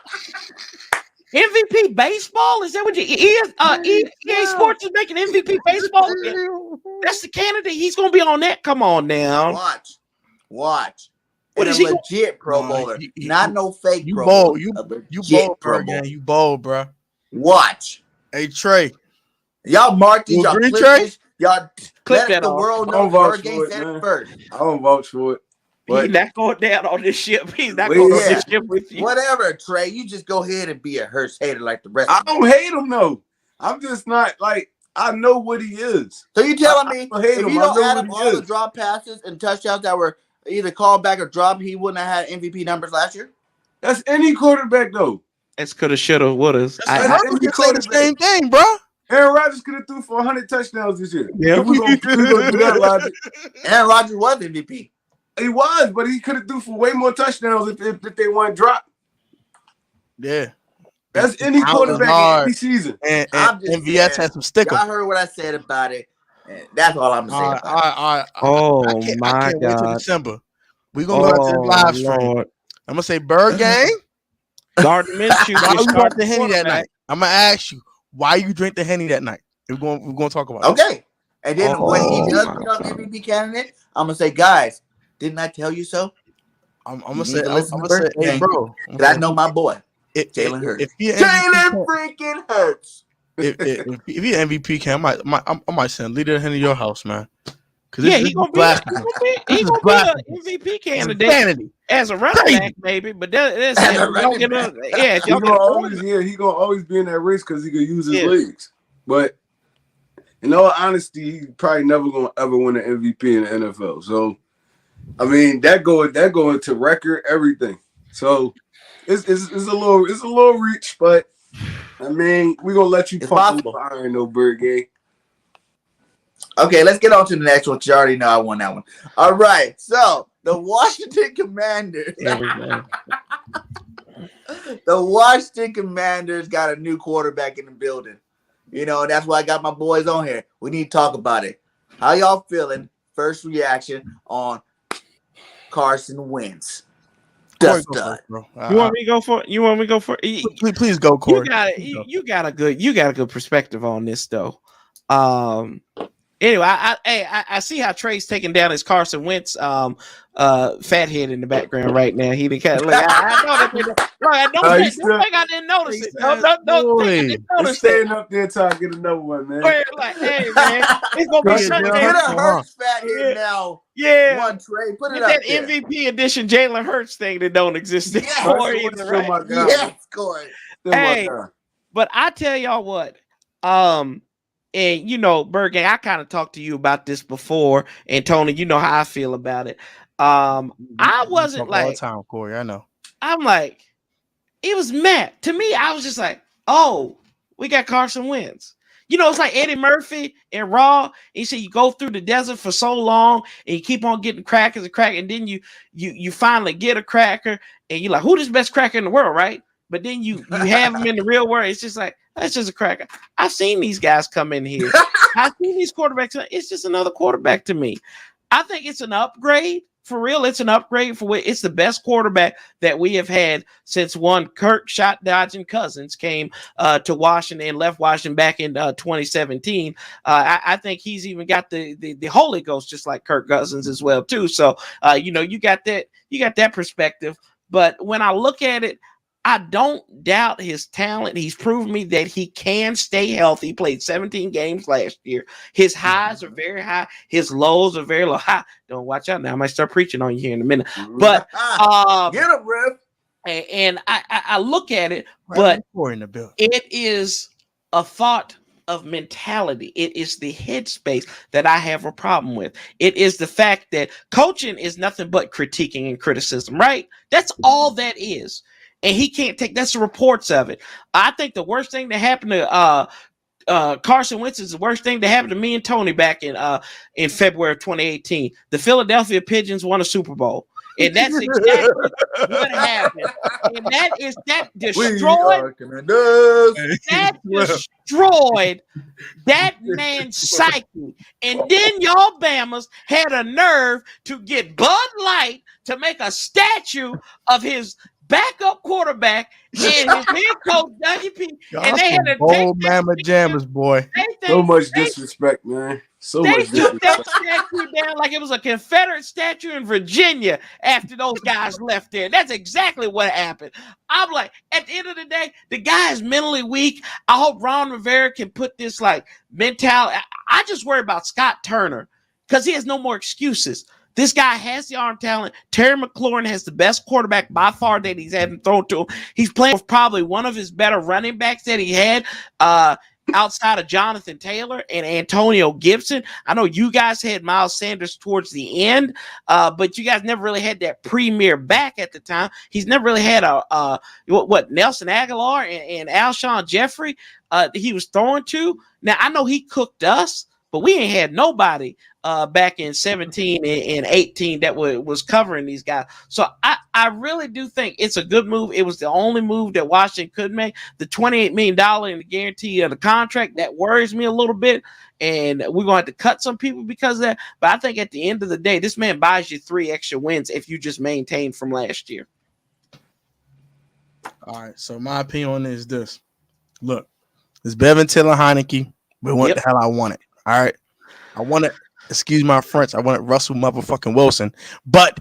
MVP baseball? Is that what you EA Sports is making MVP baseball? That's the candidate. He's going to be on that. Come on now. Watch. What And is a he? legit Pro Bowler, not no fake You Pro bold. Bowler. You a legit bold, Pro bro. Bowler. You bold, bro. Watch. Hey, Trey. Y'all mark these. You Y'all agree, clip Trey? this. Y'all Clip let that the off. world I know don't vouch Bird Gang for it, said man. it first. I don't vouch for it. He's But not going down on this ship. He's not Well, going on yeah. this ship with you. Whatever, Trey. You just go ahead and be a Hurts hater like the rest I of them. don't hate him though. I'm just not like I know what he is. So you telling I me don't hate if him. you I don't know add what up he all the is. drop passes and touchdowns that were either called back or dropped, he wouldn't have had MVP numbers last year? That's any quarterback though. That's coulda, shoulda, woulda. That's You can say the same thing, bro. Any Rodgers could have threw for 100 touchdowns this year. Yeah. If we gonna do that logic. Aaron Rodgers was MVP. He was, but he could have threw for way more touchdowns if they weren't dropped. Yeah. That's any quarterback in any season. And I'm just MVS saying, had some stick 'em. Y'all heard what I said about it. And that's all I'm gonna say about it. Oh I can't my wait till God. December. We're gonna go out to the live stream. Lord. I'm gonna say Bird Gang. Gardner Minshew. Why gets you started drink the Henny that quarterback. night? I'm gonna ask you why you drink the Henny that night. We're gonna talk about it. Okay. And then when he does my become God. MVP candidate, I'm gonna say, guys, didn't I tell you so? I'm You gonna need say, to I'm listen gonna to say, Bird hey, Gang. bro. Cause I know my boy, Jalen Hurts. If you're Jalen freaking Hurts. if you're MVP can, I might send leader of Henny to your house, man. Cause Yeah, this he gonna be blasphemy. he gonna be an MVP candidate Insanity. as a running back, maybe. But that's As a if y'all running get back. if He y'all gonna get always, he gonna always be in that race because he could use his Yeah. legs. But in all honesty, he probably never gonna ever win an MVP in the NFL. So I mean that go into record everything. So it's a little reach, but I mean we're gonna let you It's pump possible. the iron, no Bird Gang. Okay, let's get on to the next one. You already know I won that one. All right. So the Washington Commanders. everything. The Washington Commanders got a new quarterback in the building. You know, that's why I got my boys on here. We need to talk about it. How y'all feeling? First reaction on Carson Wentz. Corey, The go stud. first, bro. You want me to go for? You want me to go for? Please go, Corey. You got a good perspective on this though. Anyway, I see how Trey's taking down his Carson Wentz fathead in the background right now. He didn't kind of look. I know that. Look, don't think I didn't notice it. Don't think I didn't He's notice staying it. up there trying to get another one, man. Like, hey man, it's gonna be Yeah, Sunday. Get a Uh-huh. Hurts fat head now. Yeah, One Trey. Put it get up that there. MVP edition Jalen Hurts thing that don't exist Yes. anymore Carson either, Wentz still right? my guy. Yes, Corey. Still my Hey. guy. But I tell y'all what, and you know, BIRDGANG, I kind of talked to you about this before, and Tony, you know how I feel about it. I wasn't Talk all the like, time, Corey. I know. I'm like, it was Matt. To me, I was just like, oh, we got Carson Wentz. You know, it's like Eddie Murphy and Raw. He said you go through the desert for so long and you keep on getting crackers and crack, and then you finally get a cracker, and you're like, who this best cracker in the world, right? But then you have them in the real world. It's just like, that's just a cracker. I've seen these guys come in here. I've seen these quarterbacks. It's just another quarterback to me. I think it's an upgrade. For real, it's an upgrade for what it's the best quarterback that we have had since one Kirk shot dodging Cousins came to Washington and left Washington back in 2017. I think he's even got the Holy Ghost just like Kirk Cousins as well too. So you know, you got that perspective. But when I look at it, I don't doubt his talent. He's proven me that he can stay healthy. He played 17 games last year. His highs are very high. His lows are very low. Don't watch out now. I might start preaching on you here in a minute. But get him, Riff. And I look at it, but Corey in the building. it is a thought of mentality. It is the headspace that I have a problem with. It is the fact that coaching is nothing but critiquing and criticism, right? That's all that is. And he can't take, that's the reports of it. I think the worst thing that happened to Carson Wentz is the worst thing that happened to me and Tony back in February of 2018. The Philadelphia Pigeons won a Super Bowl. And that's exactly what happened. And that destroyed that man's psyche. And then y'all Bamas had a nerve to get Bud Light to make a statue of his backup quarterback and his head coach WP, and they had to take Mama Jammers, boy. So much disrespect, man. They took that statue down like it was a Confederate statue in Virginia after those guys left there. That's exactly what happened. I'm like, at the end of the day, the guy is mentally weak. I hope Ron Rivera can put this like mentality. I just worry about Scott Turner because he has no more excuses. This guy has the arm talent. Terry McLaurin has the best quarterback by far that he's had thrown to him. He's playing with probably one of his better running backs that he had outside of Jonathan Taylor and Antonio Gibson. I know you guys had Miles Sanders towards the end, but you guys never really had that premier back at the time. He's never really had a Nelson Aguilar and Alshon Jeffrey. he was throwing to. Now I know he cooked us, but we ain't had nobody back in 17 and 18 that was covering these guys. So I really do think it's a good move. It was the only move that Washington could make. The $28 million in the guarantee of the contract, that worries me a little bit. And we're going to have to cut some people because of that. But I think at the end of the day, this man buys you 3 extra wins if you just maintain from last year. All right. So my opinion on this is this. Look, it's Bevan Taylor Heineke, but what the hell I wanted. All right. I wanted, excuse my French, I wanted Russell motherfucking Wilson. But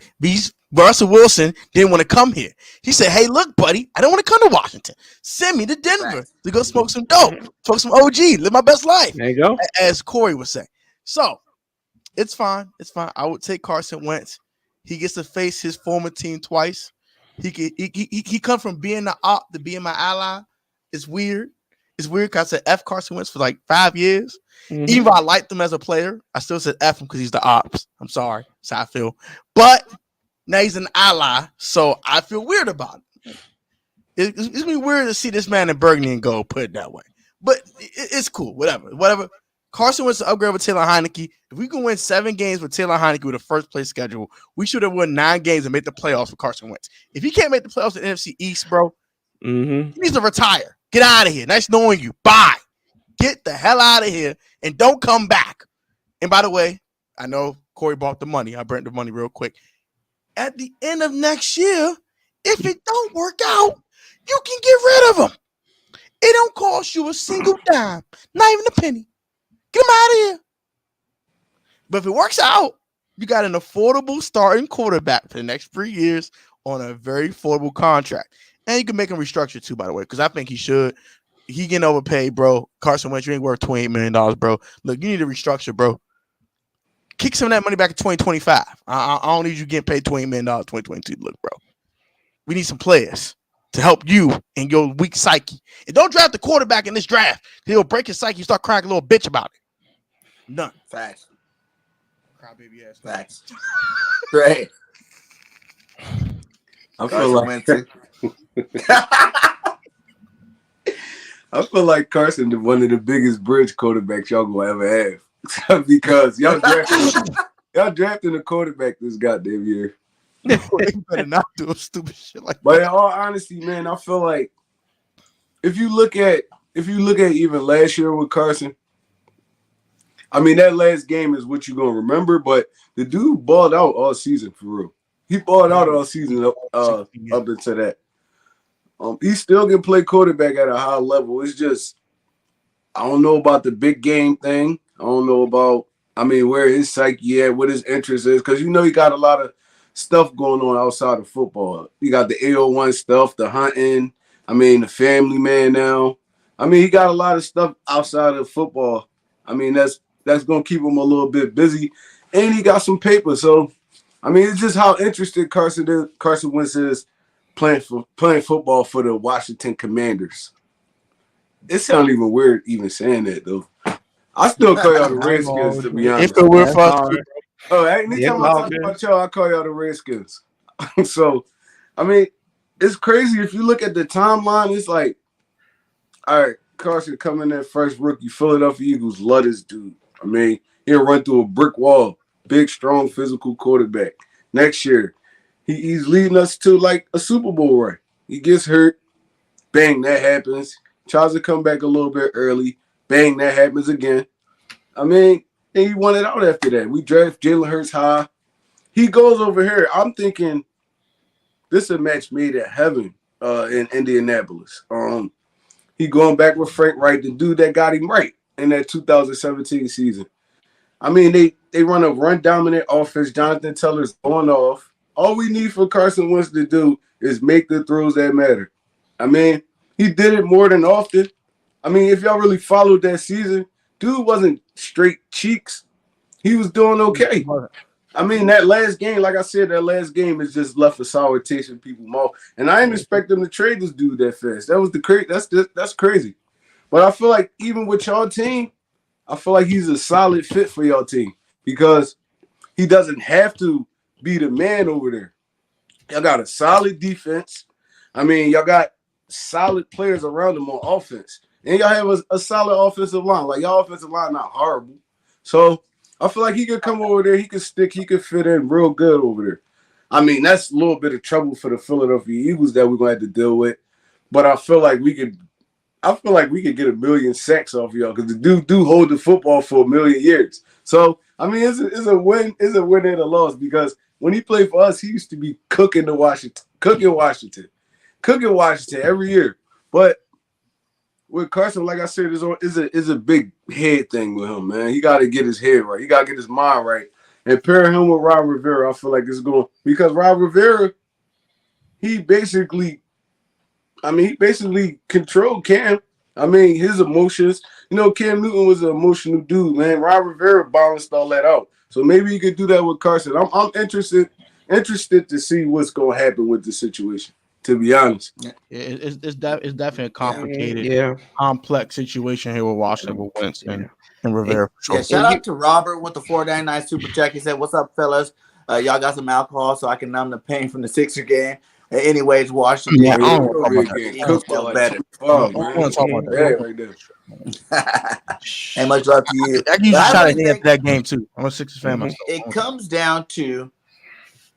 Russell Wilson didn't want to come here. He said, hey, look, buddy, I don't want to come to Washington. Send me to Denver to go smoke some dope, smoke some OG, live my best life. There you go. As Corey would say. So it's fine. It's fine. I would take Carson Wentz. He gets to face his former team twice. He come from being the op to being my ally. It's weird. It's weird because I said F Carson Wentz for like 5 years. Mm-hmm. Even though I liked him as a player, I still said F him because he's the ops. I'm sorry. That's how I feel. But now he's an ally, so I feel weird about it. It's going to be weird to see this man in Burgundy and gold, put it that way. But it's cool. Whatever. Carson Wentz to upgrade with Taylor Heineke. If we can win 7 games with Taylor Heineke with a first place schedule, we should have won 9 games and made the playoffs with Carson Wentz. If he can't make the playoffs in the NFC East, bro, he needs to retire. Get out of here. Nice knowing you. Bye. Get the hell out of here and don't come back. And by the way, I know Corey bought the money. I burnt the money real quick. At the end of next year, if it don't work out, you can get rid of him. It don't cost you a single dime, not even a penny. Get him out of here. But if it works out, you got an affordable starting quarterback for the next 3 years on a very affordable contract. And you can make him restructure too, by the way, because I think he should. He getting overpaid, bro. Carson Wentz, you ain't worth $28 million, bro. Look, you need to restructure, bro. Kick some of that money back in 2025. I don't need you getting paid $28 million in 2022. Look, bro. We need some players to help you in your weak psyche. And don't draft the quarterback in this draft. He'll break his psyche. You start crying a little bitch about it. None. Facts. Cry baby ass. Facts. Right. I feel like Carson is one of the biggest bridge quarterbacks y'all gonna ever have. Because y'all drafting a quarterback this goddamn year. You better not do stupid shit like that. But in all honesty, man, I feel like if you look at even last year with Carson, I mean that last game is what you're gonna remember, but the dude balled out all season for real. He balled out all season up into that. He still can play quarterback at a high level. It's just I don't know about the big game thing. I don't know about where his psyche at, what his interest is, because you know he got a lot of stuff going on outside of football. You got the AO1 stuff, the hunting. The family man now. He got a lot of stuff outside of football. That's gonna keep him a little bit busy, and he got some paper. So, it's just how interested Carson Wentz is playing football for the Washington Commanders. It sounds even weird even saying that though. I still call y'all the Redskins to be honest. If it were for us, oh, anytime I talk about y'all, I call y'all the Redskins. So, it's crazy if you look at the timeline. It's like, all right, Carson coming in first rookie, Philadelphia Eagles, love this dude. He'll run through a brick wall. Big, strong, physical quarterback. Next year, he's leading us to like a Super Bowl run. He gets hurt. Bang, that happens. Tries to come back a little bit early. Bang, that happens again. And he won it out after that. We draft Jalen Hurts high. He goes over here. I'm thinking this is a match made at heaven in Indianapolis. He going back with Frank Wright, the dude that got him right in that 2017 season. They run a run-dominant offense. Jonathan Taylor's going off. All we need for Carson Wentz to do is make the throws that matter. He did it more than often. If y'all really followed that season, dude wasn't straight cheeks. He was doing okay. That last game, like I said, is just left a sour taste in people's mouth. And I didn't expect them to trade this dude that fast. That was that's crazy. But I feel like even with y'all team, I feel like he's a solid fit for y'all team because he doesn't have to be the man over there. Y'all got a solid defense. Y'all got solid players around him on offense. and y'all have a solid offensive line. Like y'all offensive line not horrible, so I feel like he could come over there. He could stick. He could fit in real good over there. I mean, that's a little bit of trouble for the Philadelphia Eagles that we're gonna have to deal with. But I feel like we could. I feel like we could get 1,000,000 sacks off y'all because the dude do hold the football for 1,000,000 years. So I mean, it's a win. It's a win and a loss because when he played for us, he used to be cooking Washington every year. But with Carson, like I said, is a big head thing with him, man. He got to get his head right. He got to get his mind right. And pairing him with Rob Rivera, I feel like it's going because Rob Rivera, he basically controlled Cam. I mean, his emotions. You know, Cam Newton was an emotional dude, man. Rob Rivera balanced all that out. So maybe you could do that with Carson. I'm interested to see what's going to happen with the situation. To be honest, It's definitely a complicated, Yeah. complex situation here with Washington with Wentz and Rivera. For Yeah, sure. shout out to Robert with the 499 super check. He said, "What's up, fellas? Y'all got some alcohol so I can numb the pain from the Sixer game." Anyways, Washington. Yeah, I don't Real want to talk big about game. that. Cook Still like better. 25, I man. want to talk about that. Bad right there. Hey, much love to you. I give you But a I shot really at the end think of that game too. I'm a Sixers fan myself. it comes down to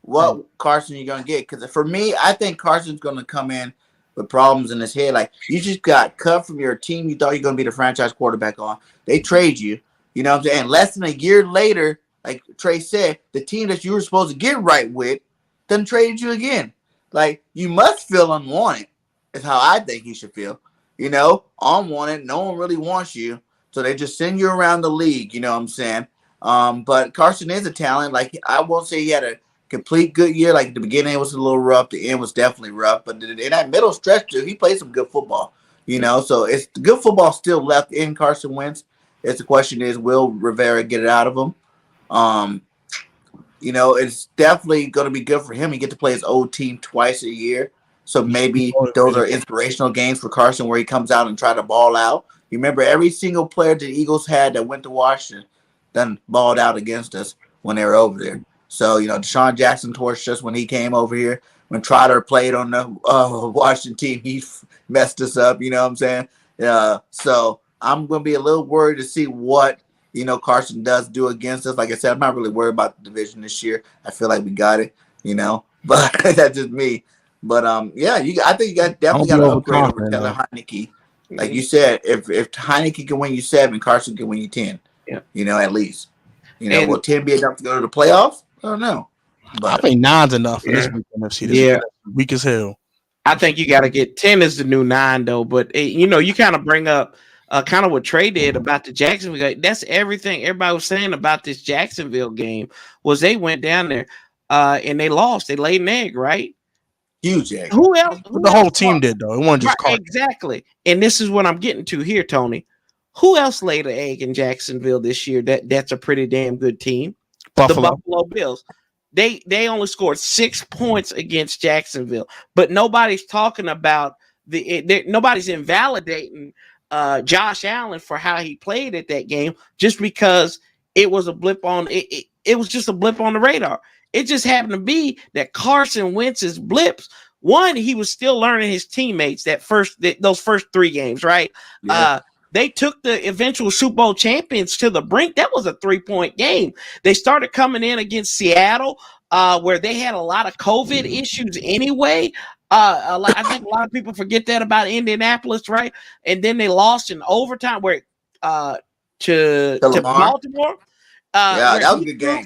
what Carson you're gonna get. Because for me, I think Carson's gonna come in with problems in his head. Like you just got cut from your team you thought you're gonna be the franchise quarterback on. They trade you. You know what I'm saying? Less than a year later, like Trey said, the team that you were supposed to get right with then traded you again. Like you must feel unwanted. Is how I think you should feel. You know, unwanted. No one really wants you, so they just send you around the league. You know what I'm saying? But Carson is a talent. Like I won't say he had a complete good year. Like the beginning was a little rough, the end was definitely rough. But in that middle stretch, dude, he played some good football. You know, so it's good football still left in Carson Wentz. It's the question is, will Rivera get it out of him? Um, you know, it's definitely going to be good for him. He get to play his old team twice a year. So maybe those are inspirational games for Carson where he comes out and try to ball out. You remember every single player the Eagles had that went to Washington done balled out against us when they were over there. So, you know, Deshaun Jackson torched us when he came over here. When Trotter played on the Washington team, he messed us up. You know what I'm saying? So I'm going to be a little worried to see what, you know, Carson does do against us. Like I said, I'm not really worried about the division this year. I feel like we got it, you know, but that's just me. But yeah, I think you definitely got to upgrade over Taylor Heineke. Like you said, if Heineke can win you 7, Carson can win you 10. Yeah. You know, at least. You know, will 10 be enough to go to the playoffs? I don't know. But I think 9's enough for this week NFC. This is weak as hell. I think you got to get 10 is the new 9 though. But you know, you kind of bring up kind of what Trey did about the Jacksonville game. That's everything everybody was saying about this Jacksonville game was they went down there and they lost. They laid an egg, right? Huge egg. Who else? The whole team did though. It wasn't just Carter. Exactly. And this is what I'm getting to here, Tony. Who else laid an egg in Jacksonville this year? That's a pretty damn good team. Buffalo. The Buffalo Bills. They only scored 6 points against Jacksonville, but nobody's talking about nobody's invalidating Josh Allen for how he played at that game just because it was a blip on it. It was just a blip on the radar. It just happened to be that Carson Wentz's blips. One, he was still learning his teammates those first 3 games, right? Yeah. They took the eventual Super Bowl champions to the brink. That was a 3-point game. They started coming in against Seattle, where they had a lot of COVID issues anyway. I think a lot of people forget that about Indianapolis, right? And then they lost in overtime where to Baltimore. Yeah, that was a good game.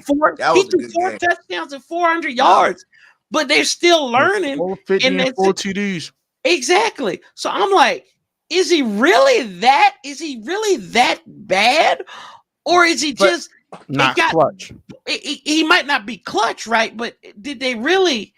He threw 4 touchdowns and 400 yards, but they're still learning. 450 and 4 TDs. Exactly. So I'm like, is he really that bad? Or is he just not clutch? He might not be clutch, right? But did they really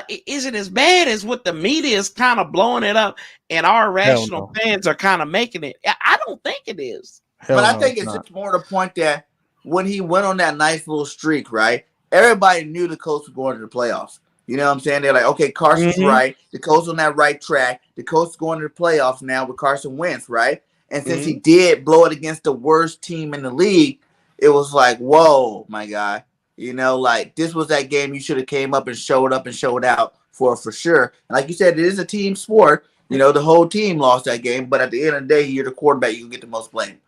is it as bad as what the media is kind of blowing it up and our rational fans are kind of making it? I don't think it is. But I think it's just more the point that when he went on that nice little streak, right? Everybody knew the Colts were going to the playoffs. You know what I'm saying? They're like, okay, Carson's right. The Colts on that right track. The Colts going to the playoffs now with Carson Wentz, right? And since he did blow it against the worst team in the league, it was like, whoa, my guy. You know, like this was that game you should have came up and showed out for sure. And like you said, it is a team sport. The whole team lost that game, but at the end of the day, you're the quarterback. You can get the most blame.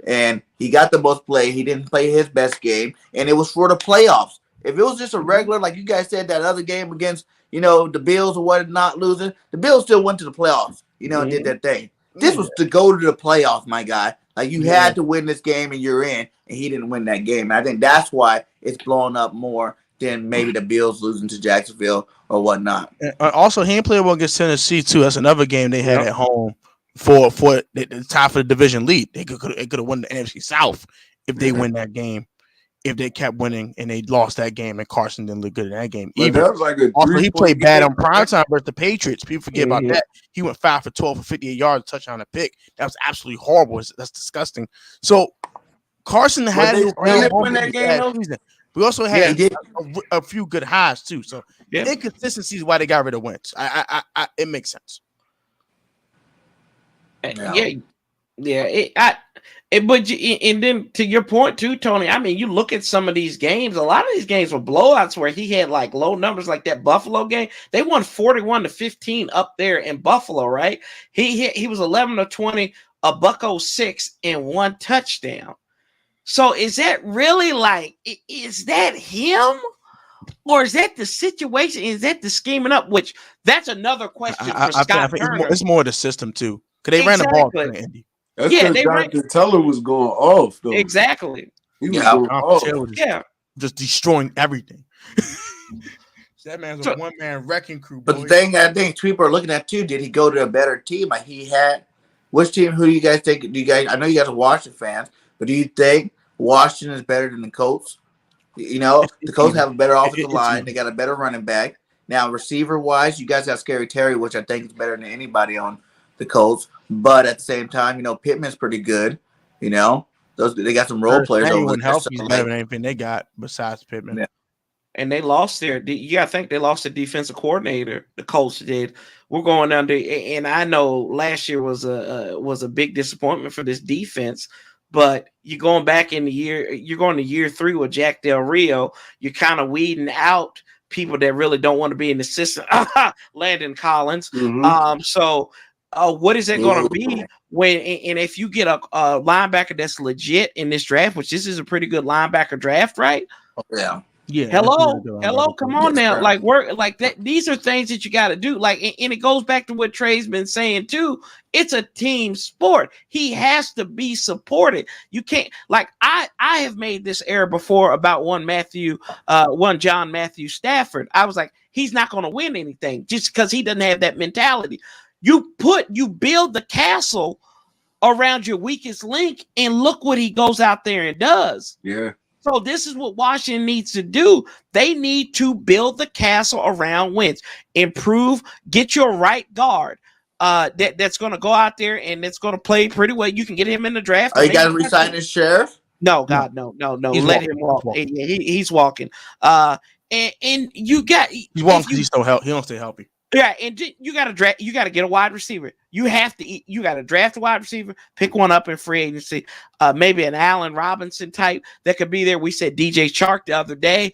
And he got the most play. He didn't play his best game, and it was for the playoffs. If it was just a regular, like you guys said, that other game against, the Bills or what, not losing, the Bills still went to the playoffs, and did their thing. This was to go to the playoffs, my guy. Like, you had to win this game, and you're in, and he didn't win that game. And I think that's why it's blowing up more than maybe the Bills losing to Jacksonville or whatnot. And also, he ain't played well against Tennessee too. That's another game they had at home for the tie for the division lead. They could have won the NFC South if they win that game. If they kept winning and they lost that game, and Carson didn't look good in that game. Even that was like also, he played bad on primetime versus the Patriots. People forget about that. He went 5 for 12 for 58 yards, touchdown, a pick. That was absolutely horrible. That's disgusting. Carson had his win that game. We also had a few good highs too. So inconsistency is why they got rid of Wentz. It makes sense. But then to your point too, Tony. I mean, you look at some of these games. A lot of these games were blowouts where he had like low numbers, like that Buffalo game. They won 41-15 up there in Buffalo, right? He was 11-20, a $106 and 1 touchdown. So is that really is that him? Or is that the situation? Is that the scheming up? Which that's another question for Scott Turner. It's more the system too. Because they ran the ball to Indy. That's because Jonathan Teller was going off, though. Exactly. He was going off. Just destroying everything. That man's a one-man wrecking crew. But the thing I think people are looking at too, did he go to a better team? Like he had, which team? Who do you guys think? I know you guys are Washington fans, but do you think Washington is better than the Colts? The Colts have a better offensive line. They got a better running back. Now, receiver-wise, you guys have Scary Terry, which I think is better than anybody on the Colts. But at the same time, Pittman's pretty good. They got some role players over there. He's better than anything they got besides Pittman. Yeah. And they lost I think they lost their defensive coordinator. The Colts did. We're going under, and I know last year was a big disappointment for this defense. But you're going back in the year. You're going to year 3 with Jack Del Rio. You're kind of weeding out people that really don't want to be in the system. Landon Collins. Mm-hmm. So what is that going to be when? And if you get a linebacker that's legit in this draft, which this is a pretty good linebacker draft, right? Yeah. Yeah. Hello, come on now. Like work like that. These are things that you got to do. Like, and it goes back to what Trey's been saying too. It's a team sport. He has to be supported. You can't I have made this error before about one John Matthew Stafford. I was like, he's not going to win anything just because he doesn't have that mentality. You build the castle around your weakest link, and look what he goes out there and does. Yeah. So this is what Washington needs to do. They need to build the castle around Wentz, improve, get your right guard that's going to go out there and that's going to play pretty well. You can get him in the draft. Oh, you got to resign his sheriff? No, God, no. Let him walk. He's walking. And you got he's walking because he don't stay healthy. Yeah, and you got to get a wide receiver. You got to draft a wide receiver, pick one up in free agency. Maybe an Allen Robinson type that could be there. We said DJ Chark the other day.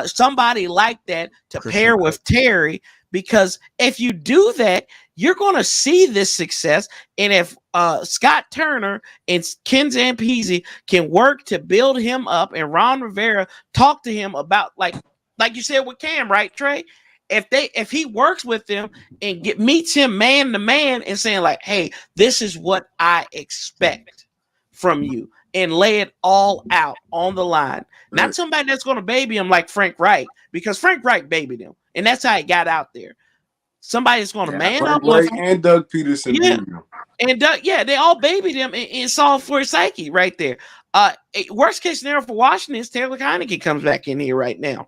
Somebody like that to pair with Terry, because if you do that, you're going to see this success. And if Scott Turner and Ken Zampese can work to build him up, and Ron Rivera talk to him about like you said with Cam, right, Trey? If he works with them and meets him man to man and saying like, hey, this is what I expect from you, and lay it all out on the line. Not somebody that's going to baby him like Frank Reich, because Frank Reich babied him, and that's how he got out there. Somebody that's going to man Frank up with him. And Doug Peterson. Yeah. And Doug, they all babied him and saw for his psyche right there. Worst case scenario for Washington is Taylor Heineke comes back in here right now.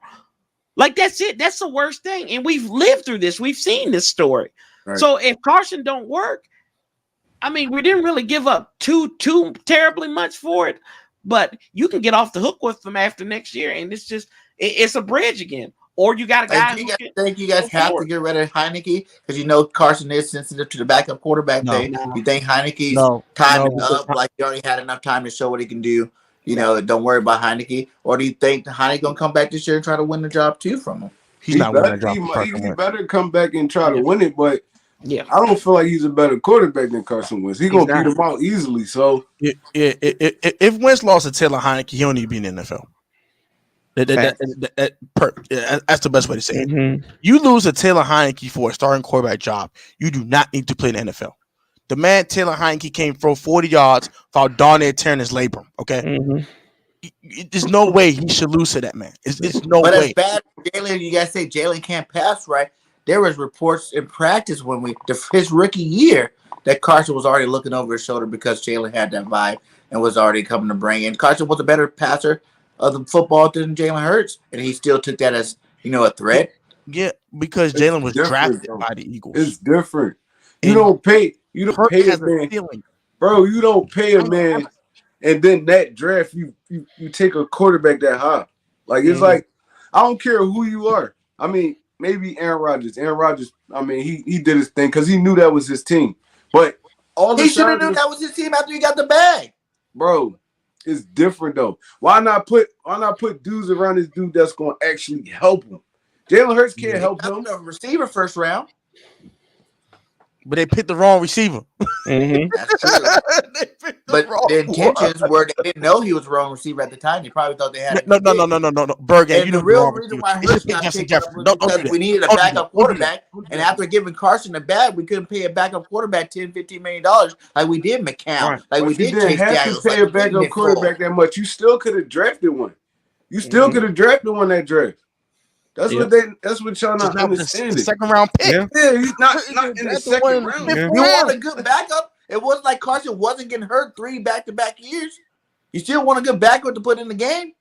Like, that's it. That's the worst thing. And we've lived through this. We've seen this story. Right. So if Carson don't work, I mean, we didn't really give up too terribly much for it, but you can get off the hook with them after next year. And it's a bridge again. Or you got a guy. Think you guys have to get rid of Heineke because Carson is sensitive to the backup quarterback thing? No. You think Heineke's timing up, like he already had enough time to show what he can do? Don't worry about Heineke. Or do you think Heineke gonna come back this year and try to win the job too from him? He's not winning the job. He better come back and try to win it. But Yeah, I don't feel like he's a better quarterback than Carson Wentz. He's gonna beat him out easily. So If Wentz lost to Taylor Heineke, he don't need to be in the NFL. That's the best way to say it. Mm-hmm. You lose to Taylor Heineke for a starting quarterback job, you do not need to play in the NFL. The man Taylor Heineke came for 40 yards without darn near tearing his labrum. Okay, there's no way he should lose to that man. It's no But way. as bad as Jalen, you guys say Jalen can't pass right. There was reports in practice when his rookie year that Carson was already looking over his shoulder because Jalen had that vibe and was already coming to bring in. Carson was a better passer of the football than Jalen Hurts, and he still took that as a threat. Yeah, because Jalen was drafted by the Eagles. It's different. You don't pay a man, bro. You don't pay a man, and then that draft you take a quarterback that high. Like it's like I don't care who you are. I mean, maybe Aaron Rodgers. Aaron Rodgers. I mean, he did his thing because he knew that was his team. But he should have knew that was his team after he got the bag, bro. It's different though. Why not put dudes around this dude that's gonna actually help him? Jalen Hurts can't help him. The receiver first round. But they picked the wrong receiver. That's true. But the intentions were they didn't know he was the wrong receiver at the time. They probably thought they had no. BIRDGANG, and the real reason why Hurts got picked up was because we needed a backup quarterback. And after giving Carson the bag, we couldn't pay a backup quarterback $10-15 million like we did McCown, like we did Chase Daniels. Pay a backup quarterback that much. You still could have drafted one. You still could have drafted one that draft. That's what y'all not understanding. Second round pick. Yeah, he's not in the second round. You want a good backup? It wasn't like Carson wasn't getting hurt 3 back-to-back years. You still want a good backup to put in the game?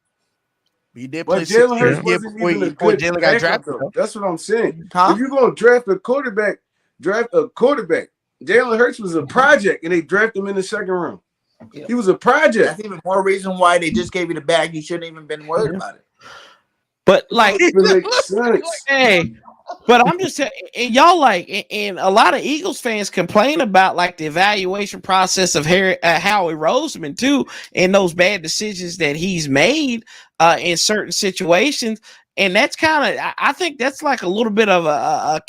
He did play Jalen Hurts wasn't even a good Jalen got drafted. That's what I'm saying. If you're gonna draft a quarterback. Jalen Hurts was a project, and they drafted him in the second round. Yeah. He was a project. That's even more reason why they just gave you the bag. You shouldn't even been worried about it. But like, hey, but I'm just saying, and y'all like, and a lot of Eagles fans complain about like the evaluation process of Howie Roseman too, and those bad decisions that he's made in certain situations. And that's kind of, I think that's like a little bit of a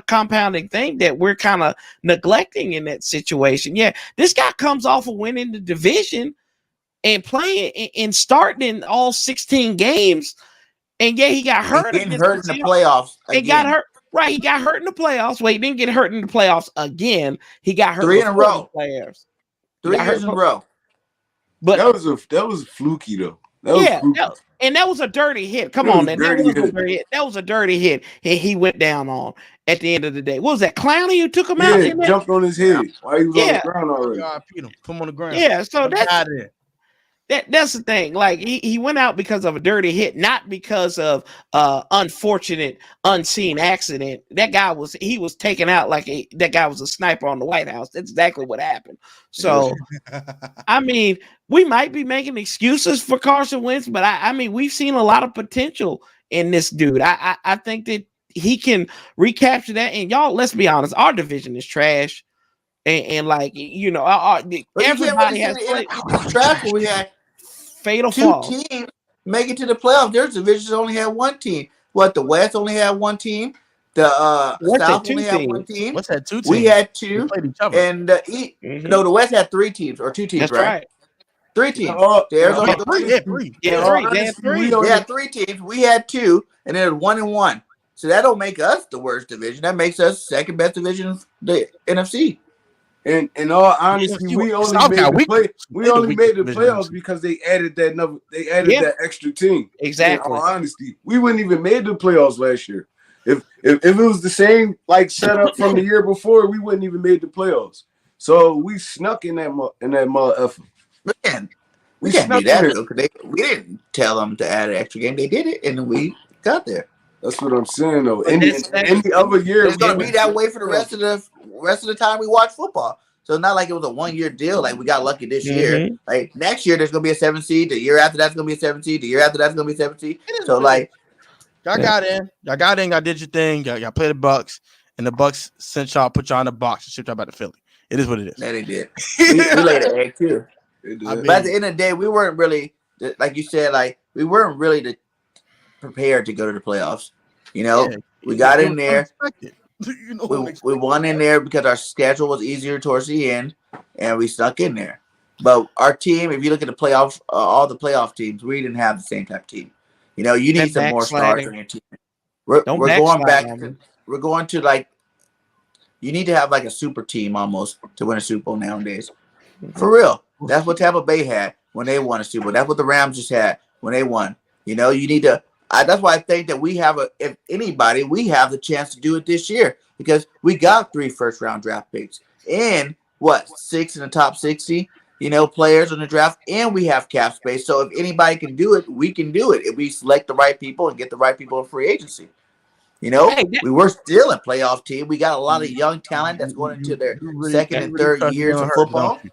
compounding thing that we're kind of neglecting in that situation. Yeah, this guy comes off of winning the division and playing and starting in all 16 games. And yeah, he got hurt. Getting hurt in the playoffs. He got hurt. Right, he got hurt in the playoffs. Wait, he didn't get hurt in the playoffs again. He got hurt 3 in a row. Players. 3 years in a row. But that was fluky though. And that was a dirty hit. Come on, man. That was a dirty hit. He went down on at the end of the day. What was that? Clowney who took him out? Yeah, jumped on his head while he was on the ground already. God, Put him on the ground. Yeah, so that's the thing. Like he went out because of a dirty hit, not because of unfortunate unseen accident. That guy was taken out like that guy was a sniper on the White House. That's exactly what happened. So I mean, we might be making excuses for Carson Wentz, but I mean we've seen a lot of potential in this dude. I think that he can recapture that. And y'all, let's be honest, our division is trash. And like everybody has trash. We had fatal 2 teams make it to the playoffs. Their divisions only had 1 team. What, the West only had 1 team. The South only had 1 team. What's that 2 teams? We had 2. And the East, no, the West had 3 teams or 2 teams. That's right. 3 teams. Three. They had 3 teams. We had 2, and then 1-1. So that don't make us the worst division. That makes us second best division of the NFC. And in all honesty, we only made the playoffs because they added that extra team. Exactly. In all honesty, we wouldn't even made the playoffs last year. If it was the same like setup from the year before, we wouldn't even made the playoffs. So we snuck in that effort. Man, we can't do that because we didn't tell them to add an extra game. They did it, and we got there. That's what I'm saying, though. Any other year, it's gonna be that way for the rest of the time we watch football. So it's not like it was a 1-year deal. Like we got lucky this year. Like next year, there's gonna be a 7 seed. The year after that's gonna be a 7 seed. The year after that's gonna be a 7 seed. So like, y'all got in. Y'all did your thing. Y'all played the Bucks, and the Bucks sent y'all, put y'all in the box, and shipped y'all back to Philly. It is what it is. Yeah, they did. we laid an egg too. But at the end of the day, we weren't really, like you said, like we weren't really prepared to go to the playoffs. You know, we got in there. You know what I'm we won in there because our schedule was easier towards the end, and we stuck in there. But our team, if you look at the playoff, all the playoff teams, we didn't have the same type of team. You know, you need That some more stars on backsliding. your team. Don't We're going backslide back. on me. We're going to like you need to have like a super team almost to win a Super Bowl nowadays. For real. That's what Tampa Bay had when they won a Super Bowl. That's what the Rams just had when they won. You know, you need to. That's why I think that we have if anybody, we have the chance to do it this year because we got 3 first-round draft picks and 6 in the top 60, players in the draft, and we have cap space. So if anybody can do it, we can do it if we select the right people and get the right people in free agency. Hey, We were still a playoff team. We got a lot of young talent that's going into their second and third trust years Jalen of Hurts, football. don't you?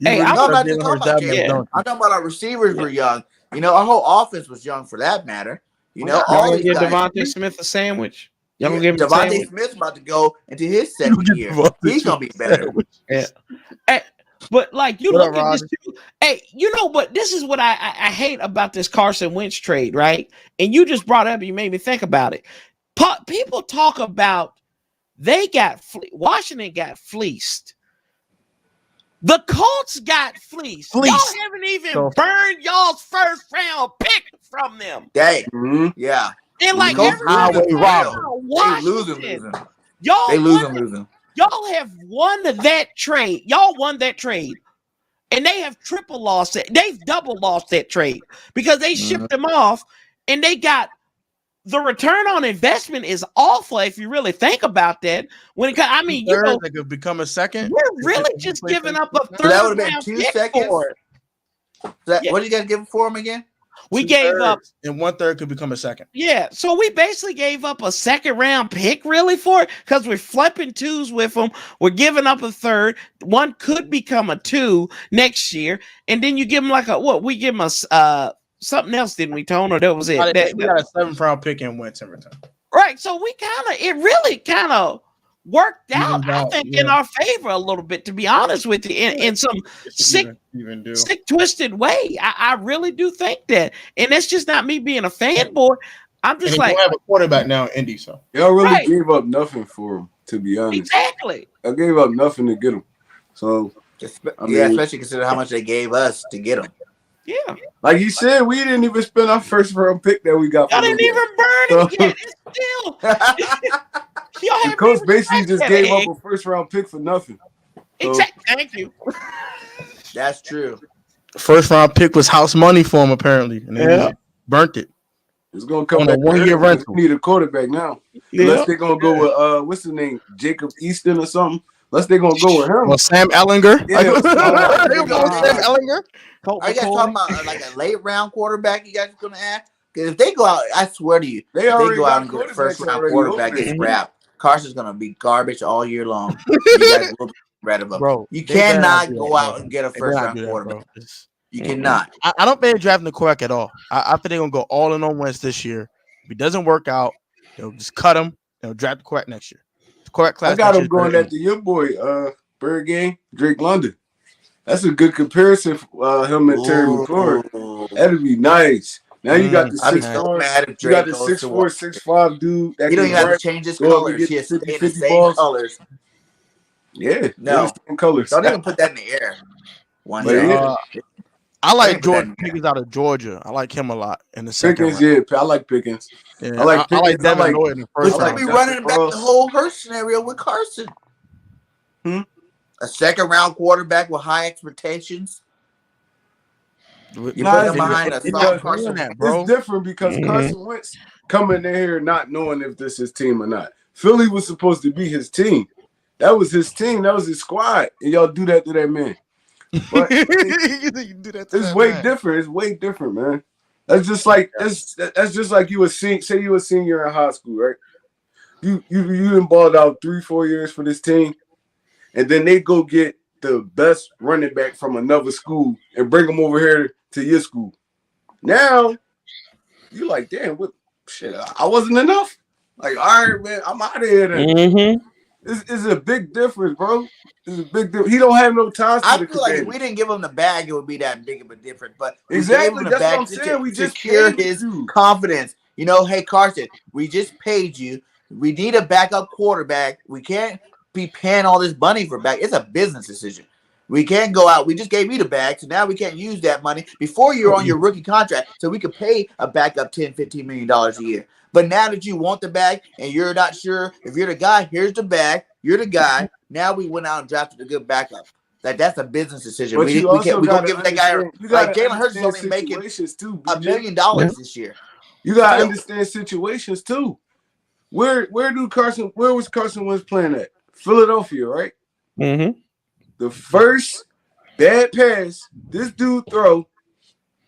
Hey, Really I'm No, I'm trust not just Jalen talking Hurts about that much, Jalen. don't I'm talking about our receivers were young. Our whole offense was young for that matter. y'all All gonna these give guys. Devontae Smith a sandwich? Y'all gonna give him a Devontae sandwich? Smith's about to go into his you? second You year. get Devontae He's gonna be Smith better. sandwich. Yeah. Hey, but like you What up, look at this Rodney? too. Hey, but this is what I hate about this Carson Wentz trade, right? And you just brought it up, you made me think about it. People talk about Washington got fleeced. The Colts got fleeced. Y'all haven't even burned y'all's first round pick from them. Yeah. And like Colts everybody highway talking robbery. about They Washington, losing, losing. y'all have won that trade. Y'all won that trade. And they have triple lost it. They've double lost that trade because they shipped them off and they got the return on investment is awful if you really think about that. That could become a second. We're really just giving up a So third that would have been round 2 pick seconds. for it. Yeah. What did you guys give for him again? We gave up, and 1/3 could become a second. yeah. So we basically gave up a second round pick really for it because we're flipping 2s with them. We're giving up a third. 1 could become a 2 next year, and then you give them like we give them a something else, didn't we, Tone? Or that was it? We got a 7th round pick in Wentz in return. Right. So it really kind of worked out, I think, in our favor a little bit, to be honest with you, in some sick, twisted way. I really do think that. And that's just not me being a fanboy. I'm just like, have a quarterback now in Indy, so y'all really gave up nothing for him, to be honest. Exactly. I gave up nothing to get him. So especially considering how much they gave us to get him. Yeah. Like you said, we didn't even spend our first round pick that we got. Y'all didn't even burn it yet. It's still. The coach basically just gave up a first round pick for nothing. Exactly. Thank you. That's true. First round pick was house money for him apparently, and they burnt it. It's gonna come on back a 1-year rental. We need a quarterback now. Unless they're gonna go with what's his name, Jacob Easton or something. Unless they're gonna go with him. Well, Sam Ellinger. Yeah, Sam Ellinger. Are you guys talking about like a late round quarterback? You guys gonna add? Because if they go out, I swear to you, if they go out and get a first round quarterback, it's crap. Carson's gonna be garbage all year long. You guys will be rid of him. Bro, you cannot go out and get a first round quarterback. You cannot. I don't think they're drafting the quarterback at all. I think they're gonna go all in on Wentz this year. If it doesn't work out, they'll just cut him. They'll draft the quarterback next year. The quarterback class. I got him going after your boy, BIRDGANG, Drake London. That's a good comparison for him and Terry McLaurin. That'd be nice. Now you got the 6'4", you got the 6'4", 6'5" dude. That you don't even have to change his colors. He has to stay in the same colors. Yeah, no colors. Don't even put that in the air. I like George Pickens out of Georgia. I like him a lot in the second round. Yeah, I like Pickens. Yeah, I like Devin Lloyd in the first round. We're running back the whole Hurst scenario with Carson. A second round quarterback with high expectations. You put him behind a soft Carson. It's different because Carson Wentz coming in here not knowing if this is his team or not. Philly was supposed to be his team. That was his team. That was his squad. And y'all do that to that man. But it's way different. It's way different, man. That's just like you were say you were senior in high school, right? You done balled out 3-4 years for this team, and then they go get the best running back from another school and bring them over here to your school. Now you like, damn, what shit? I wasn't enough. Like, all right, man, I'm out of here then. It's a big difference, bro. It's a big difference. He don't have no ties. I feel like if we didn't give him the bag, it would be that big of a difference. But exactly, that's what I'm saying. We just secure his confidence. Hey Carson, we just paid you We need a backup quarterback. We can't be paying all this money for back. It's a business decision. We can't go out. We just gave you the bag, so now we can't use that money. Before you're on your rookie contract, so we could pay a backup $10, $15 million a year. But now that you want the bag and you're not sure if you're the guy, here's the bag. You're the guy. Now we went out and drafted a good backup. That's a business decision. But you We can't. also We gonna got to give that guy understand. You like got to Jalen Hurts is understand only making situations too. $1 BJ. million this year. You got to Still. understand situations too. Where was Carson Wentz playing at? Philadelphia, right? Mm-hmm. The first bad pass this dude throw.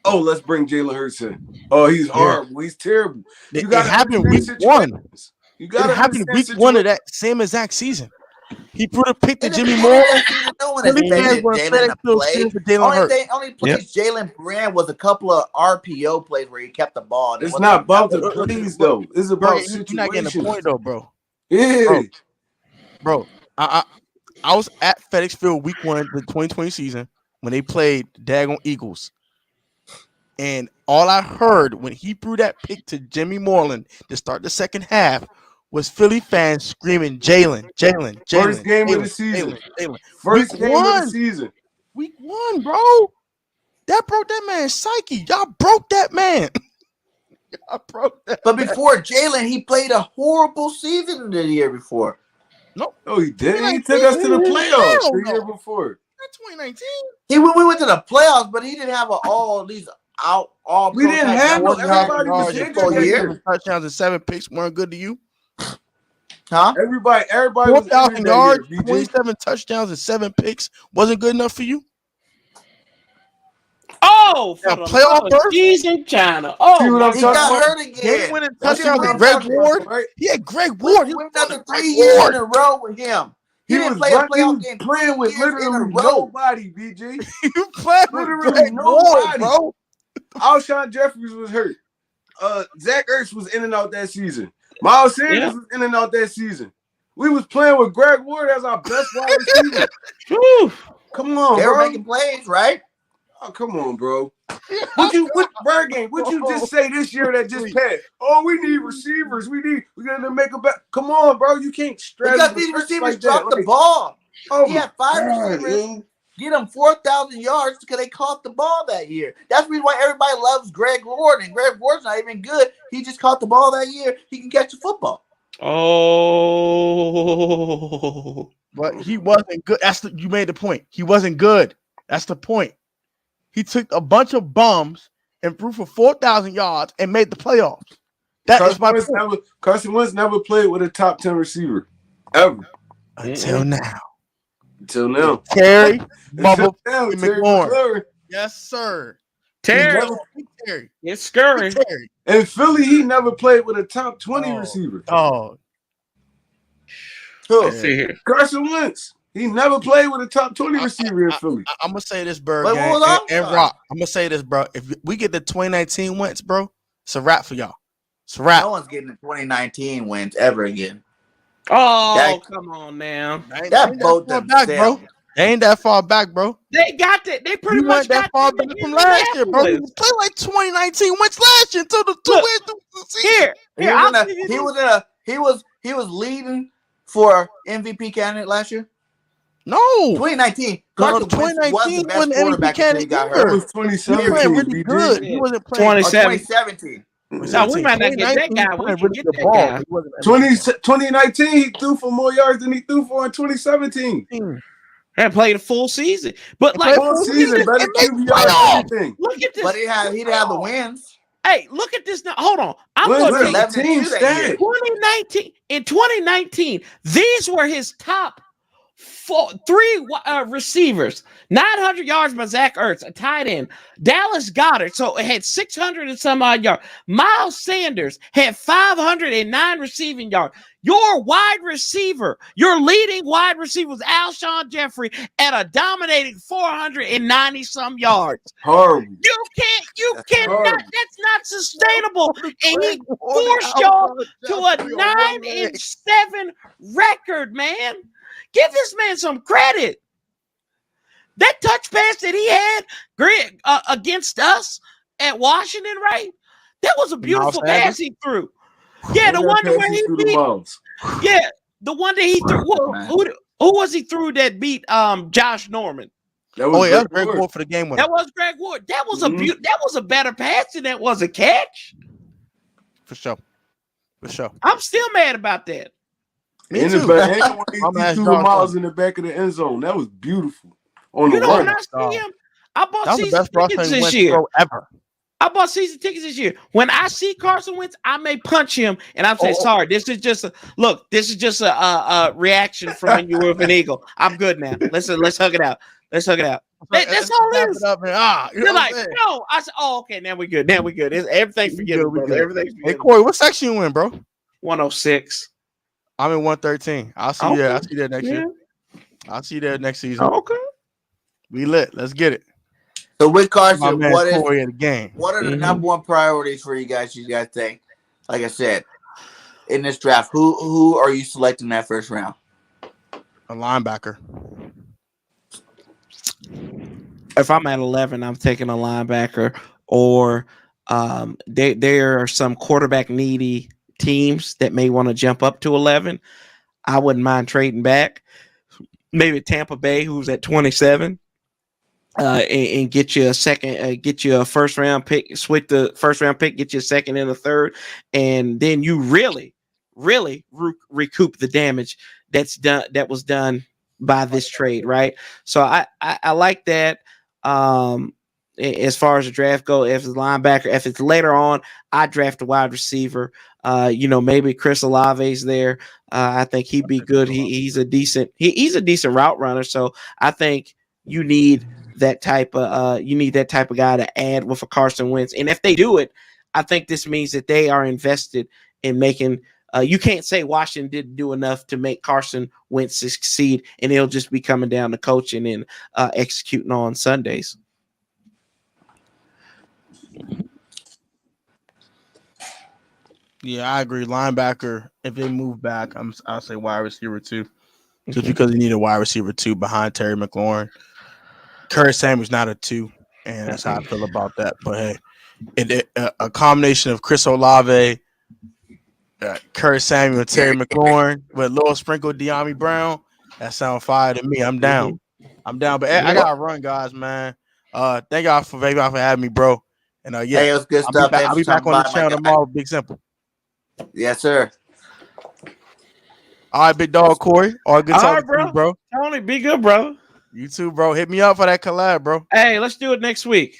Oh, let's bring Jalen Hurts in. Oh, he's horrible. He's terrible. You It got to happened understand week one. situations. You got to It happened understand week one of situations. that same exact season. He put a pick to In the Jimmy beginning Moore. of that season, no one Philly fans expected were Jalen FedEx to Field play. cheering for Jalen Hurts. Only place Jalen ran was a couple of RPO plays where he kept the ball. And It's not about the Look, plays though. It's about Bro, you're not getting the situations. point though, bro. Yeah. Bro, I was at FedEx Field week one of the 2020 season when they played the daggone Eagles. And all I heard when he threw that pick to Jimmy Moreland to start the second half was Philly fans screaming, Jalen. First game of the season. First Week game of the one. season. Week one, bro. That broke that man's psyche. Y'all broke that man. Y'all broke that But man. before Jalen, he played a horrible season the year before. No, he didn't. He took us to the playoffs the year before. Not 2019. We went to the playoffs, but he didn't have all these all. We didn't have no. Everybody was Yards, injured that year. 7 touchdowns and 7 picks weren't good to you. Huh? Everybody was 4,000 yards, year, 27 touchdowns and 7 picks wasn't good enough for you. Oh, for Now, the playoff berth? cheese in China. Oh, See what I'm He talking got about? hurt again. Game-winning That's touchdown what with I'm Greg talking about, Ward. right? He had Greg Ward. We He went was another Greg 3 years Ward. in a row with him. He didn't play a playoff game. Playing with 3 years in a literally row. nobody, BG. You played with Literally Greg Ward, nobody. bro. Alshon Jeffries was hurt. Zach Ertz was in and out that season. Miles Sanders was in and out that season. We was playing with Greg Ward as our best wide receiver. Come on, They bro. were making plays, right? Oh, come on, bro. What BIRDGANG? What you just say this year that just passed? Oh, we need receivers. We gotta make a bet. Come on, bro. You can't straddle Because the these fence receivers like dropped that. the ball. Oh, He had 5 receivers. man. Get him 4,000 yards because they caught the ball that year. That's the reason why everybody loves Greg Ward. And Greg Ward's not even good. He just caught the ball that year. He can catch the football. Oh, But he wasn't good. You made the point. He wasn't good. That's the point. He took a bunch of bums and threw for 4,000 yards and made the playoffs. That is my point. Carson Wentz never played with a top 10 receiver. Ever. Until now. Until now. Terry Until Bubba now, Terry McLaurin. McLaurin. Yes, sir. Terry, Terry. it's scurry. Terry. In Philly, he never played with a top 20 receiver. Oh. Let's see here. Carson Wentz. He never played with a top 20 receiver in Philly. I'm going to say this, Bird Wait, gang, what was and Rock. I'm going to say this, bro. If we get the 2019 Wentz, bro, it's a wrap for y'all. It's a wrap. No one's getting the 2019 wins ever again. Oh, come on now. That boat far back, bro. They ain't that far back, bro. They got that. They pretty You much went that got far that back in from last year, bro. He Indianapolis. played like 2019 Wentz last year until the season. Here, He was leading for MVP candidate last year. No, 2019. Carson Wentz was the 2019 best wasn't quarterback MVP until he got candidate hurt. That was he was 2017. playing really BG. good. He wasn't playing 2017. 2017. No, we might not get that guy. We can get that guy. 2019, he threw for more yards than he threw for in 2017. And played a full season. But like Full season, better playoffs. everything. look at this. But he didn't have the wins. Hey, look at this now. Hold on. I'm When's going the to team that year. stat? 2019. In 2019, these were his top three receivers. 900 yards by Zach Ertz, a tight end. Dallas Goedert, so it had 600 and some odd yards. Miles Sanders had 509 receiving yards. Your wide receiver, your leading wide receiver was Alshon Jeffrey at a dominating 490 some yards. Horrible. You cannot, that's not sustainable. And he forced y'all to a 9-7 record, man. Give this man some credit. That touch pass that he had against us at Washington, right? That was a beautiful pass he threw. Yeah, Run the that one where passes he through the beat. miles. Yeah, the one that he threw. Man. Who was he threw that beat Josh Norman? That Oh was yeah, Greg that's Greg Ward. Ward for the game winner That was Greg Ward. That was Mhm. that was a better pass than that was a catch. for sure. For sure. I'm still mad about that. Me In the too. back, and the one I'm he gonna ask threw the Josh miles something. in the back of the end zone. That was beautiful on the You know when run. I see him, I bought That was the season best tickets Russell this Wentz year. throw ever. I bought season tickets this year. When I see Carson Wentz, I may punch him, and I'm saying, Oh, "Sorry, this is just a look. This is just a reaction from when you were with an eagle. I'm good now. Let's hug it out. Let's hug it out. That's all tap it it is." up and you They're know what I'm like, saying? "No," I said, "Oh, okay. Now we good. Now we good. Everything's We good, forgiven, we brother. good. Everything's Hey forgiven." Corey, what section you in, bro? 106. I'm in 113. I'll see you there. Okay. I'll see you there next Yeah. year. I'll see you there next season. Okay. We lit. Let's get it. So with My Carson, man Corey at the game. what are the Mhm. number one priorities for you guys? You guys think? Like I said, in this draft, who are you selecting that first round? A linebacker. If I'm at 11, I'm taking a linebacker, or there are some quarterback needy teams that may want to jump up to 11. I wouldn't mind trading back. Maybe Tampa Bay, who's at 27, and get you a second, get you a first round pick, switch the first round pick, get you a second and a third, and then you really recoup the damage that was done by this trade, right? So I like that. As far as the draft go, if it's linebacker, if it's later on, I draft a wide receiver. Maybe Chris Olave's there. I think he'd be good. He's a decent route runner. So I think you need that type of guy to add with a Carson Wentz. And if they do it, I think this means that they are invested in making. You can't say Washington didn't do enough to make Carson Wentz succeed, and he'll just be coming down to coaching and executing on Sundays. Yeah, I agree. Linebacker. If they move back, I'll say wide receiver too. Just because you need a wide receiver two behind Terry McLaurin. Curry Samuel's not a two, and that's how I feel about that. But hey, a combination of Chris Olave, Curry Samuel, and Terry McLaurin with a little sprinkle of De'Ami Brown, that sounds fire to me. I'm down. I'm down. But I gotta run, guys, man. Thank y'all for having me, bro. And yeah, Hey, it was good I'll be stuff. back. Thanks I'll for be back stopping on the by, my channel guy. tomorrow. Big Simple. Yes, sir. All right, big dog Corey. All good talking to you, bro. Tony, be good, bro. You too, bro. Hit me up for that collab, bro. Hey, let's do it next week.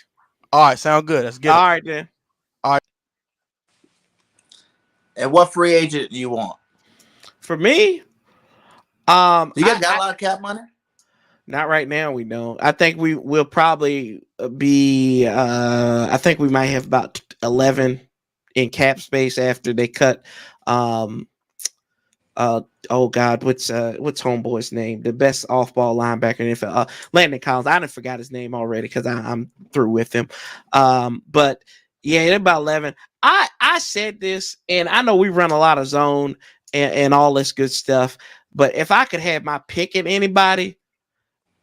All right, sound good. Let's get it. All right, then. And what free agent do you want? For me, You guys got a lot of cap money? not right now. We don't. I think we will probably be. I think we might have about 11 in cap space after they cut. Oh God, what's homeboy's name? The best off ball linebacker in the NFL, Landon Collins. I done forgot his name already because I'm through with him. But yeah, they're about 11. I said this, and I know we run a lot of zone and all this good stuff. But if I could have my pick in anybody,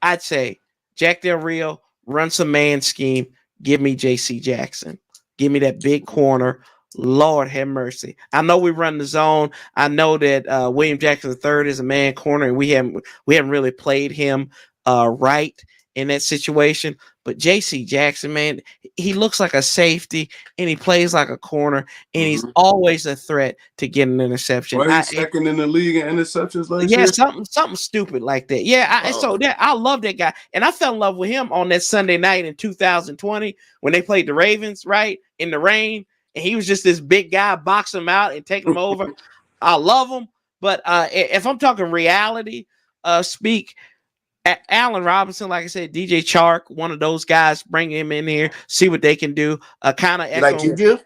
I'd say Jack Del Rio, run some man scheme. Give me J.C. Jackson. Give me that big corner. Lord have mercy. I know we run the zone. I know that William Jackson III is a man corner, and we haven't really played him right in that situation. But J.C. Jackson, man, he looks like a safety, and he plays like a corner, and he's always a threat to get an interception. Why he's second in the league in interceptions last year? Something stupid like that. Yeah, I love that guy, and I fell in love with him on that Sunday night in 2020 when they played the Ravens, right, in the rain. And he was just this big guy, box him out and take him over. I love him. But if I'm talking reality, speak, Allen Robinson, like I said, DJ Chark, one of those guys, bring him in here, see what they can do. Kind of like Juju?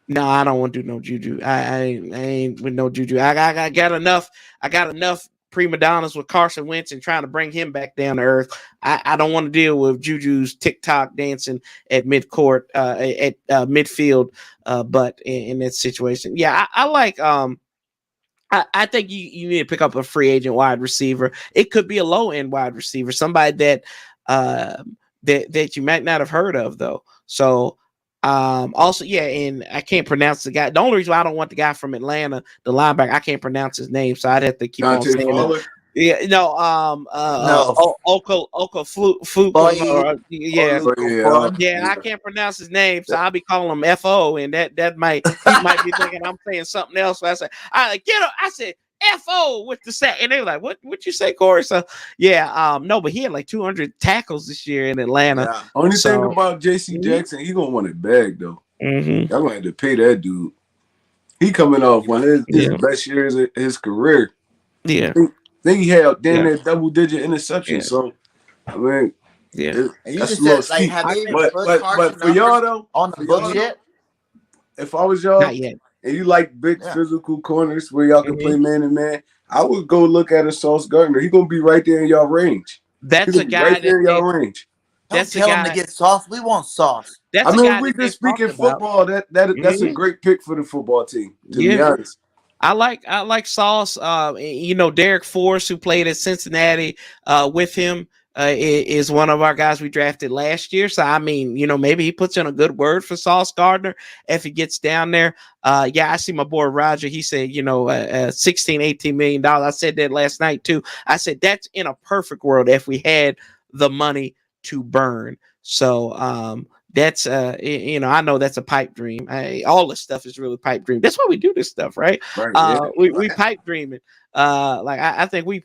No, I don't want to do no Juju. I ain't with no Juju. I got enough. I got enough prima donnas with Carson Wentz and trying to bring him back down to earth. I don't want to deal with Juju's TikTok dancing at midcourt, at midfield. But in that situation, yeah, I like. I think you need to pick up a free agent wide receiver. It could be a low end wide receiver, somebody that that you might not have heard of though. So Also, yeah, and I can't pronounce the guy. The only reason why I don't want the guy from Atlanta, the linebacker, I can't pronounce his name, so I'd have to keep on Dante saying it. Fowler. Yeah, no, No. Fukum, Boy, or yeah, Oh, yeah, yeah, I yeah. can't pronounce his name, so I'll be calling him FO, and that might he might be thinking I'm saying something else. So I said, I get him. I said FO with the sack, and they were like, what you say, Corey? So yeah, no, but he had like 200 tackles this year in Atlanta. yeah. Only thing So about J.C. Jackson, he gonna want it bag though. mhm, Y'all gonna have to pay that dude. He coming off one of his yeah, best years of his career. yeah, Think he had damn yeah, near double-digit interceptions. yeah, So I mean, yeah. And you that's just a little said, like, steep. have I they think even put But Carson for y'all numbers though, on the books yet? if I was not y'all yet. and you like big Yeah. physical corners where y'all can Mhm. play man to man, I would go look at a Sauce Gardner. He gonna be right there in y'all range. He That's a gonna be right guy that there in y'all range. Don't that's a tell them to guy get sauce. We want sauce. that's I a mean, if guy we that just they've speaking talked about. football, that's a Mhm. great pick for the football team. To be Yeah. honest, I like Sauce. Derek Force, who played at Cincinnati with him, is one of our guys we drafted last year. So I mean, maybe he puts in a good word for Sauce Gardner if he gets down there. Yeah, I see my boy Roger. He said, 16, $18 million. I said that last night too. I said that's in a perfect world if we had the money to burn. So that's I know that's a pipe dream. All this stuff is really pipe dream. That's why we do this stuff, right? right? Yeah, We pipe dreaming. Like I think we,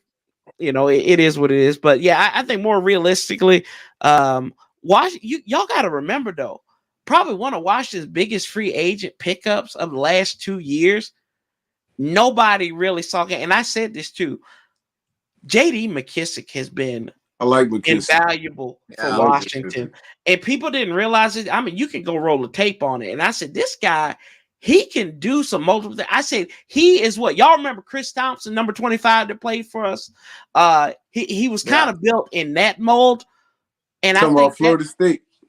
it is what it is. But yeah, I think more realistically, y'all got to remember though, probably one of Washington's biggest free agent pickups of the last 2 years. Nobody really saw it, and I said this too. J.D. McKissick has been I like McKissick. invaluable for I Yeah. like Washington. McKissick. And people didn't realize it. I mean, you can go roll the tape on it. And I said, this guy, he can do some multiple things. I said, he is what y'all remember Chris Thompson, number 25 that played for us. He was kind Yeah. of built in that mold. And I Talking think about that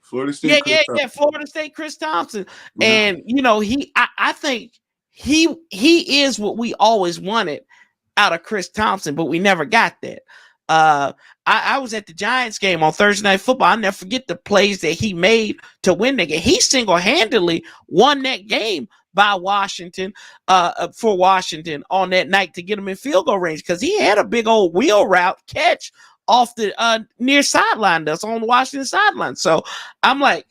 Florida State, yeah, Chris yeah, yeah, Thompson. Florida State Chris Thompson. Yeah. And I think he is what we always wanted out of Chris Thompson, but we never got that. I was at the Giants game on Thursday Night Football. I never forget the plays that he made to win that game. He single-handedly won that game by Washington, for Washington on that night to get him in field goal range because he had a big old wheel route catch off the near sideline that's on the Washington sideline. So I'm like,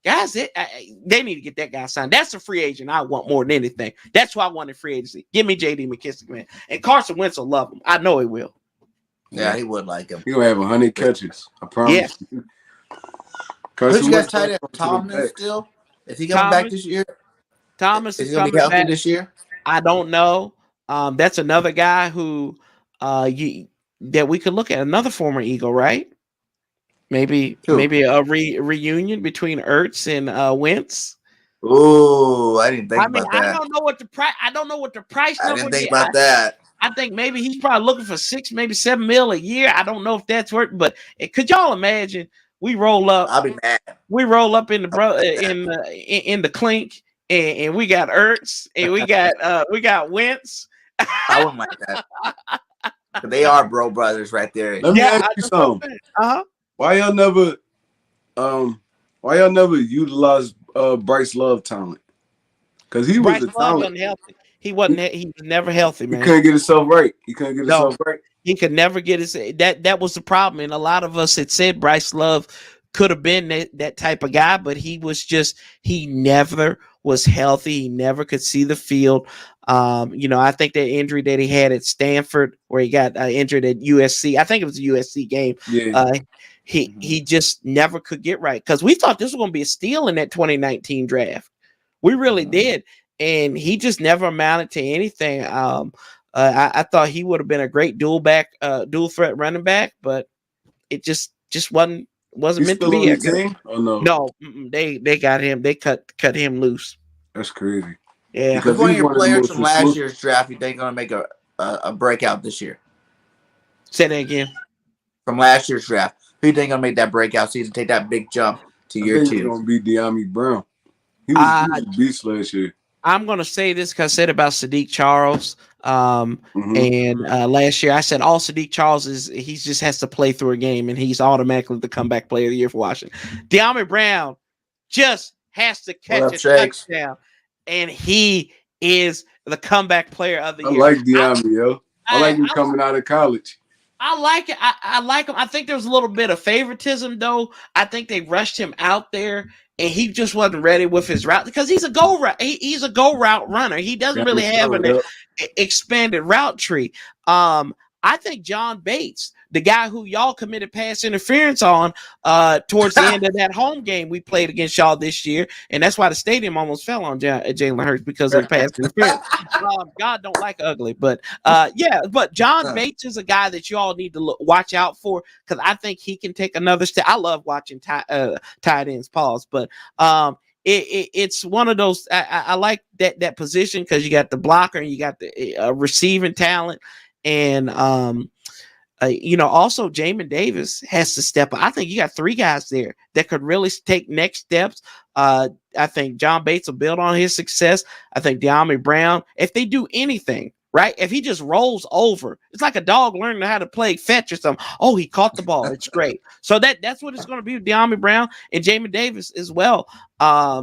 guys, they need to get that guy signed. That's a free agent I want more than anything. That's why I wanted free agency. Give me J.D. McKissick, man. And Carson Wentz will love him. I know he will. Yeah, he would like him. He gonna have 100 catches. I promise. Yeah. You. Who's Carson you guys Wentz tight gonna end? throw to the Thomas backs. still? Is he coming back this year? Thomas Is is he gonna be coming healthy back. this year? I don't know. That's another guy who that we could look at. Another former Eagle, right? Maybe Who? a reunion between Ertz and Wentz. Ooh, I didn't think I mean, about that. I don't know what the price I number didn't would think be. about that. I think maybe he's probably looking for 6, maybe 7 mil a year. I don't know if that's worth, but could y'all imagine we roll up I'll be mad. in the in the clink, and we got Ertz and we got Wentz. Uh-huh. I wouldn't like that. They are bro brothers right there. Let me ask I you just don't something. think. Uh-huh. Why y'all never utilize Bryce Love talent? Because he was Bryce a Love talent. wasn't healthy. He wasn't. He was never healthy, He man. couldn't get himself right. No, he could never get his. That was the problem, and a lot of us had said Bryce Love could have been that type of guy, but he never was healthy. He never could see the field. I think that injury that he had at Stanford, where he got injured at USC, I think it was a USC game. Yeah. He just never could get right because we thought this was going to be a steal in that 2019 draft. We really did, and he just never amounted to anything. I thought he would have been a great dual threat running back, but it just wasn't He's meant to still on be. the team? Oh no. No, they got him. They cut him loose. That's crazy. Yeah. Who's Because one of he's your one of the players most from last explosive. year's draft you think gonna make a breakout this year? Say that again. From last year's draft, who you think gonna make that breakout season, take that big jump to I year think it's 2? gonna be De'Ami Brown. He was a beast last year. I'm gonna say this because I said about Sadiq Charles. Mhm. And last year I said all Sadiq Charles he just has to play through a game and he's automatically the comeback player of the year for Washington. De'Ami Brown just has to What catch up, a Shakes? touchdown, and he is the comeback player of the I year. like Diami, yo. I like him I coming out of college. I like it. I like him. I think there's a little bit of favoritism, though. I think they rushed him out there, and he just wasn't ready with his route because he's a go route. He's a go route runner. He doesn't Damn really have sure, an yep. expanded route tree. I think John Bates, the guy who y'all committed pass interference on, towards the end of that home game we played against y'all this year, and that's why the stadium almost fell on Jalen Hurts because of the pass interference. God don't like ugly, but yeah, but John Bates is a guy that you all need to watch out for because I think he can take another step. I love watching tight ends pause, but it's one of those. I like that position because you got the blocker and you got the receiving talent, and also Jamin Davis has to step up. I think you got three guys there that could really take next steps. I think John Bates will build on his success. I think De'Ami Brown, if they do anything, right? If he just rolls over, it's like a dog learning how to play fetch or something. Oh, he caught the ball. It's great. So that's what it's going to be with De'Ami Brown and Jamin Davis as well. I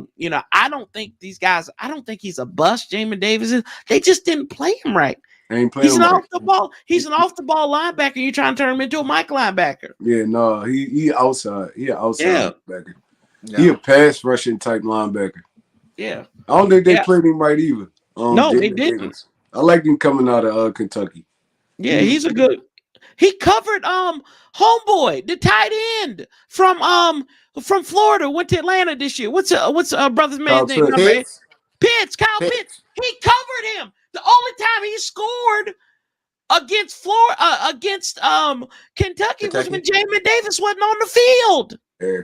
don't think these guys, I don't think he's a bust, Jamin Davis is. They just didn't play him right. Ain't playing He's an right. off the ball. He's an off the ball linebacker. You're trying to turn him into a Mike linebacker. Yeah, no, he outside. He an outside Yeah. linebacker. Yeah. He a pass rushing type linebacker. Yeah. I don't think they Yeah. played him right either. No, they Jamin didn't. Davis. I like him coming out of Kentucky. Yeah, he's a good. He covered homeboy, the tight end from Florida, went to Atlanta this year. What's brother's man's name? Pitts. Kyle Pitts. He covered him. The only time he scored against Kentucky was when Jamin Davis wasn't on the field. Yeah.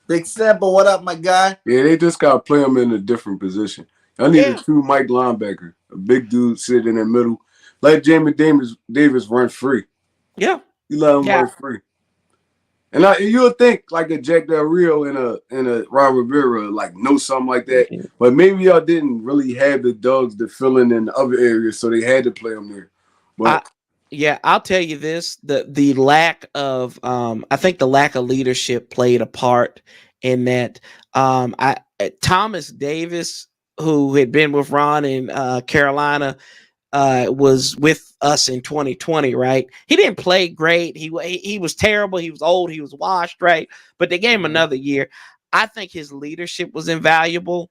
Big Simple, what up, my guy? Yeah, they just got to play him in a different position. I need a true Mike linebacker, a big dude sitting in the middle. Let Jamin Davis run free. Yeah. You let him run free. And you'll think like a Jack Del Rio and a Ron Rivera like know something like that. But maybe y'all didn't really have the dogs to fill in the other areas, so they had to play them there. But I'll tell you this: the lack of I think the lack of leadership played a part in that. Thomas Davis, who had been with Ron in Carolina, was with us in 2020, right? He didn't play great. He was terrible. He was old. He was washed, right? But they gave him another year. I think his leadership was invaluable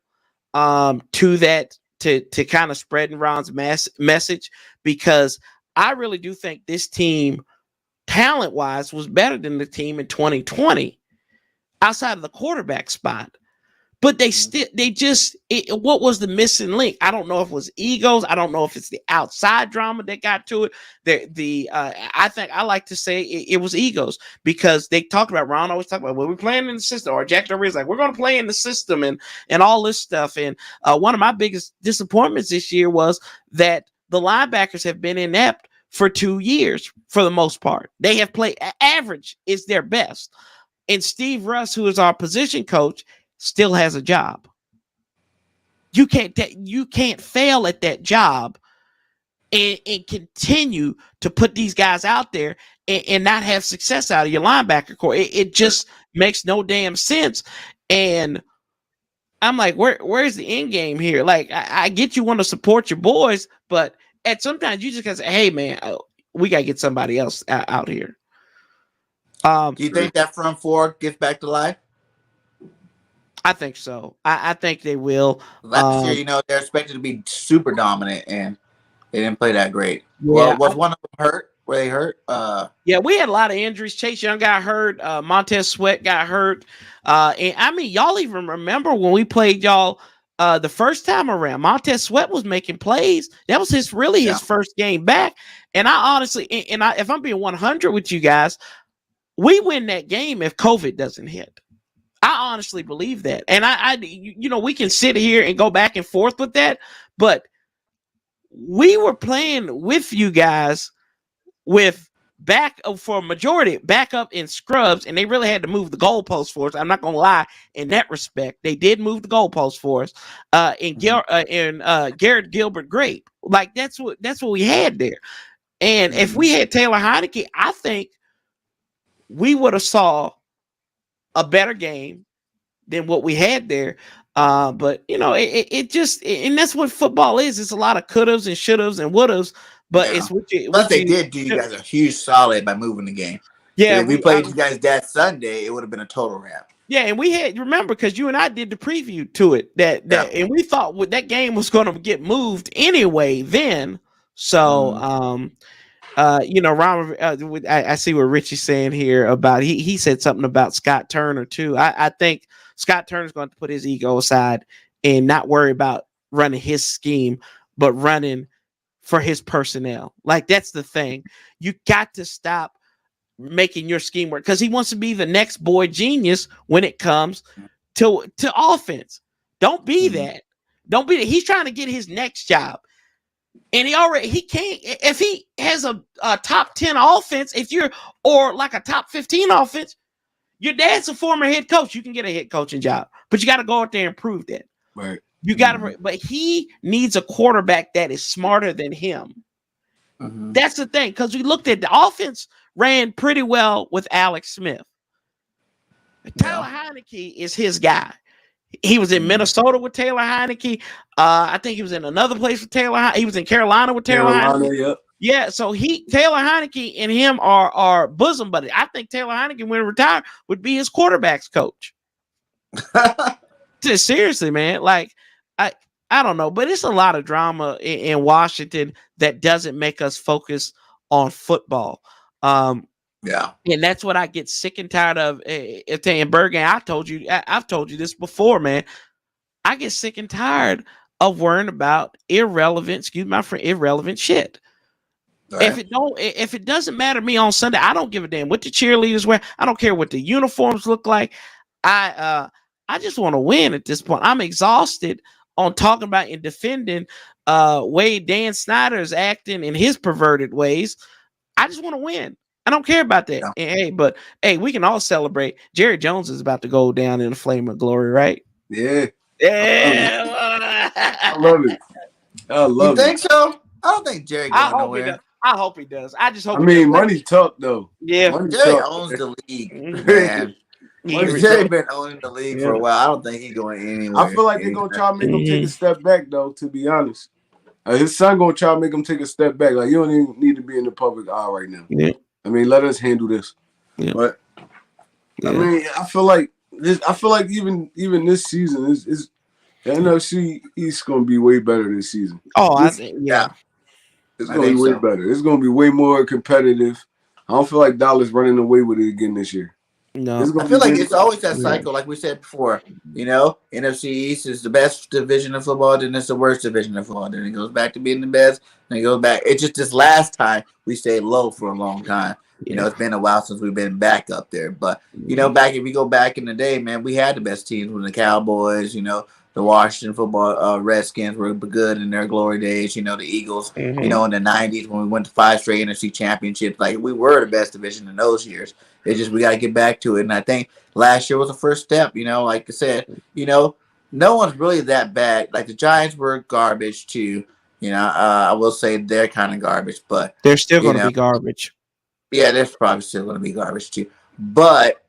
to that, to kind of spreading Ron's message, because I really do think this team, talent-wise, was better than the team in 2020 outside of the quarterback spot. But what was the missing link? I don't know if it was egos. I don't know if it's the outside drama that got to it. I think I like to say it was egos, because they talked about, Ron always talked about, well, we're playing in the system, or Jack Del Rio's like, we're going to play in the system and all this stuff. And one of my biggest disappointments this year was that the linebackers have been inept for 2 years for the most part. They have played average is their best. And Steve Russ, who is our position coach, still has a job. You can't fail at that job and continue to put these guys out there and not have success out of your linebacker core. It just makes no damn sense. And I'm like, where's the end game here? Like, I get you want to support your boys, but sometimes you just gotta say, hey man, we gotta get somebody else out here. Do you think that front four gets back to life? I think so. I think they will. Last year, they're expected to be super dominant, and they didn't play that great. Yeah, well, was one of them hurt? Were they hurt? Yeah, we had a lot of injuries. Chase Young got hurt. Montez Sweat got hurt. And I mean, y'all even remember when we played y'all the first time around? Montez Sweat was making plays. That was his first game back. And I honestly, if I'm being 100 with you guys, we win that game if COVID doesn't hit. I honestly believe that. And we can sit here and go back and forth with that, but we were playing with you guys with for a majority back up in scrubs, and they really had to move the goalposts for us. I'm not gonna lie, in that respect, they did move the goalposts for us. And Garrett Gilbert, great. Like that's what we had there. And if we had Taylor Heineke, I think we would have saw a better game. than what we had there. But it just and that's what football is. It's a lot of couldas and shouldas and wouldas, but Yeah. it's what you Plus, what they you did do you guys a huge solid by moving the game. yeah, Because if we played you guys that Sunday, it would have been a total wrap. yeah, and we had remember because you and I did the preview to it Yeah. and we thought that game was going to get moved anyway then. So Ron, I see what Richie's saying here about he said something about Scott Turner too. I think Scott Turner's going to put his ego aside and not worry about running his scheme, but running for his personnel. Like that's the thing. You got to stop making your scheme work because he wants to be the next boy genius when it comes to offense. Don't be that. Don't be that. He's trying to get his next job. And he can't if he has a top 10 offense, if you're or like a top 15 offense, your dad's a former head coach. You can get a head coaching job, but you got to go out there and prove that. Right. You got to, but he needs a quarterback that is smarter than him. That's the thing, because we looked at the offense ran pretty well with Alex Smith. Tyler Heineke is his guy. He was in Minnesota with Taylor Heineke. I think he was in another place with Taylor. He was in Carolina with Taylor Heineke. Yep. Yeah, so Taylor Heineke and him are bosom buddies. I think Taylor Heineke, when he retired, would be his quarterback's coach. Seriously, man. Like I don't know, but it's a lot of drama in Washington that doesn't make us focus on football. Yeah, and that's what I get sick and tired of. And BIRDGANG, I've told you this before, man. I get sick and tired of worrying about irrelevant shit. Right. If it doesn't matter to me on Sunday, I don't give a damn what the cheerleaders wear. I don't care what the uniforms look like. I just want to win at this point. I'm exhausted on talking about and defending way Dan Snyder's acting in his perverted ways. I just want to win. I don't care about that. Yeah. Hey, we can all celebrate. Jerry Jones is about to go down in a flame of glory, right? Yeah. Yeah. I love it. I love it. You think so? I don't think Jerry going nowhere. I hope he does. I just hope. I mean, money talk though. Yeah, Jerry owns the league, man. Jerry been owning the league for a while. I don't think he's going anywhere. I feel like they're gonna try to make him take a step back, though. To be honest, his son gonna try to make him take a step back. Like, you don't even need to be in the public eye right now. Yeah. I mean, let us handle this. Yeah. But I mean, I feel like even this season is the NFC East gonna be way better this season. Oh, I think it's gonna be way better. It's gonna be way more competitive. I don't feel like Dallas running away with it again this year. No, I feel like it's always that cycle, like we said before. NFC East is the best division of football, then it's the worst division of football. Then it goes back to being the best, then it goes back. It's just this last time we stayed low for a long time. It's been a while since we've been back up there. But if we go back in the day, man, we had the best teams with the Cowboys. The Washington football Redskins were good in their glory days. The Eagles. In the '90s when we went to 5 straight NFC championships, like we were the best division in those years. It's just we got to get back to it, and I think last year was the first step. Like I said, no one's really that bad. Like the Giants were garbage too. I will say they're kind of garbage, but they're still going to be garbage. Yeah, they're probably still going to be garbage too. But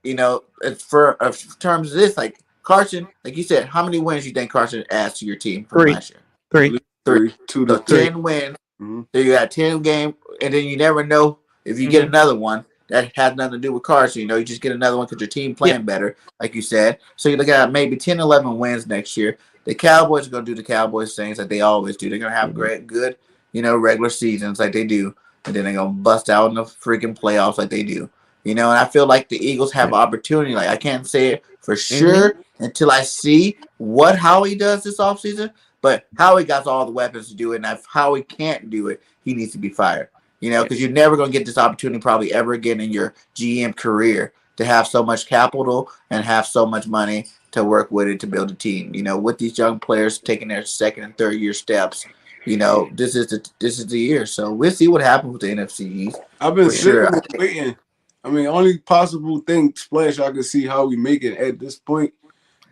for terms of this, like Carson, like you said, how many wins do you think Carson adds to your team from last year? Three. 2 to 3. 10 wins. So you got 10 game, and then you never know if you get another one. That has nothing to do with Carson. You just get another one because your team playing better, like you said. So you look at maybe 10, 11 wins next year. The Cowboys are going to do the Cowboys things like they always do. They're going to have good, regular seasons like they do. And then they're going to bust out in the freaking playoffs like they do. And I feel like the Eagles have opportunity. Like I can't say it for sure until I see what Howie does this offseason. But Howie got all the weapons to do it. And if Howie can't do it, he needs to be fired. Because you're never going to get this opportunity probably ever again in your GM career to have so much capital and have so much money to work with it to build a team. With these young players taking their second and third year steps, this is the year. So we'll see what happens with the NFC East. I've been sitting there waiting. I mean, only possible thing splash I can see how we make it at this point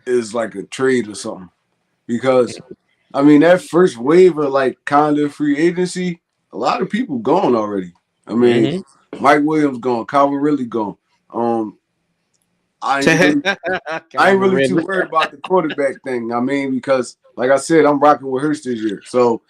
is like a trade or something. Because I mean, that first wave of like kind of free agency, a lot of people gone already. I mean, Mike Williams gone, Calvin Ridley gone. I ain't really I ain't Calvin really too Ridley. worried about the quarterback thing. I mean, because like I said, I'm rocking with Hurst this year. So,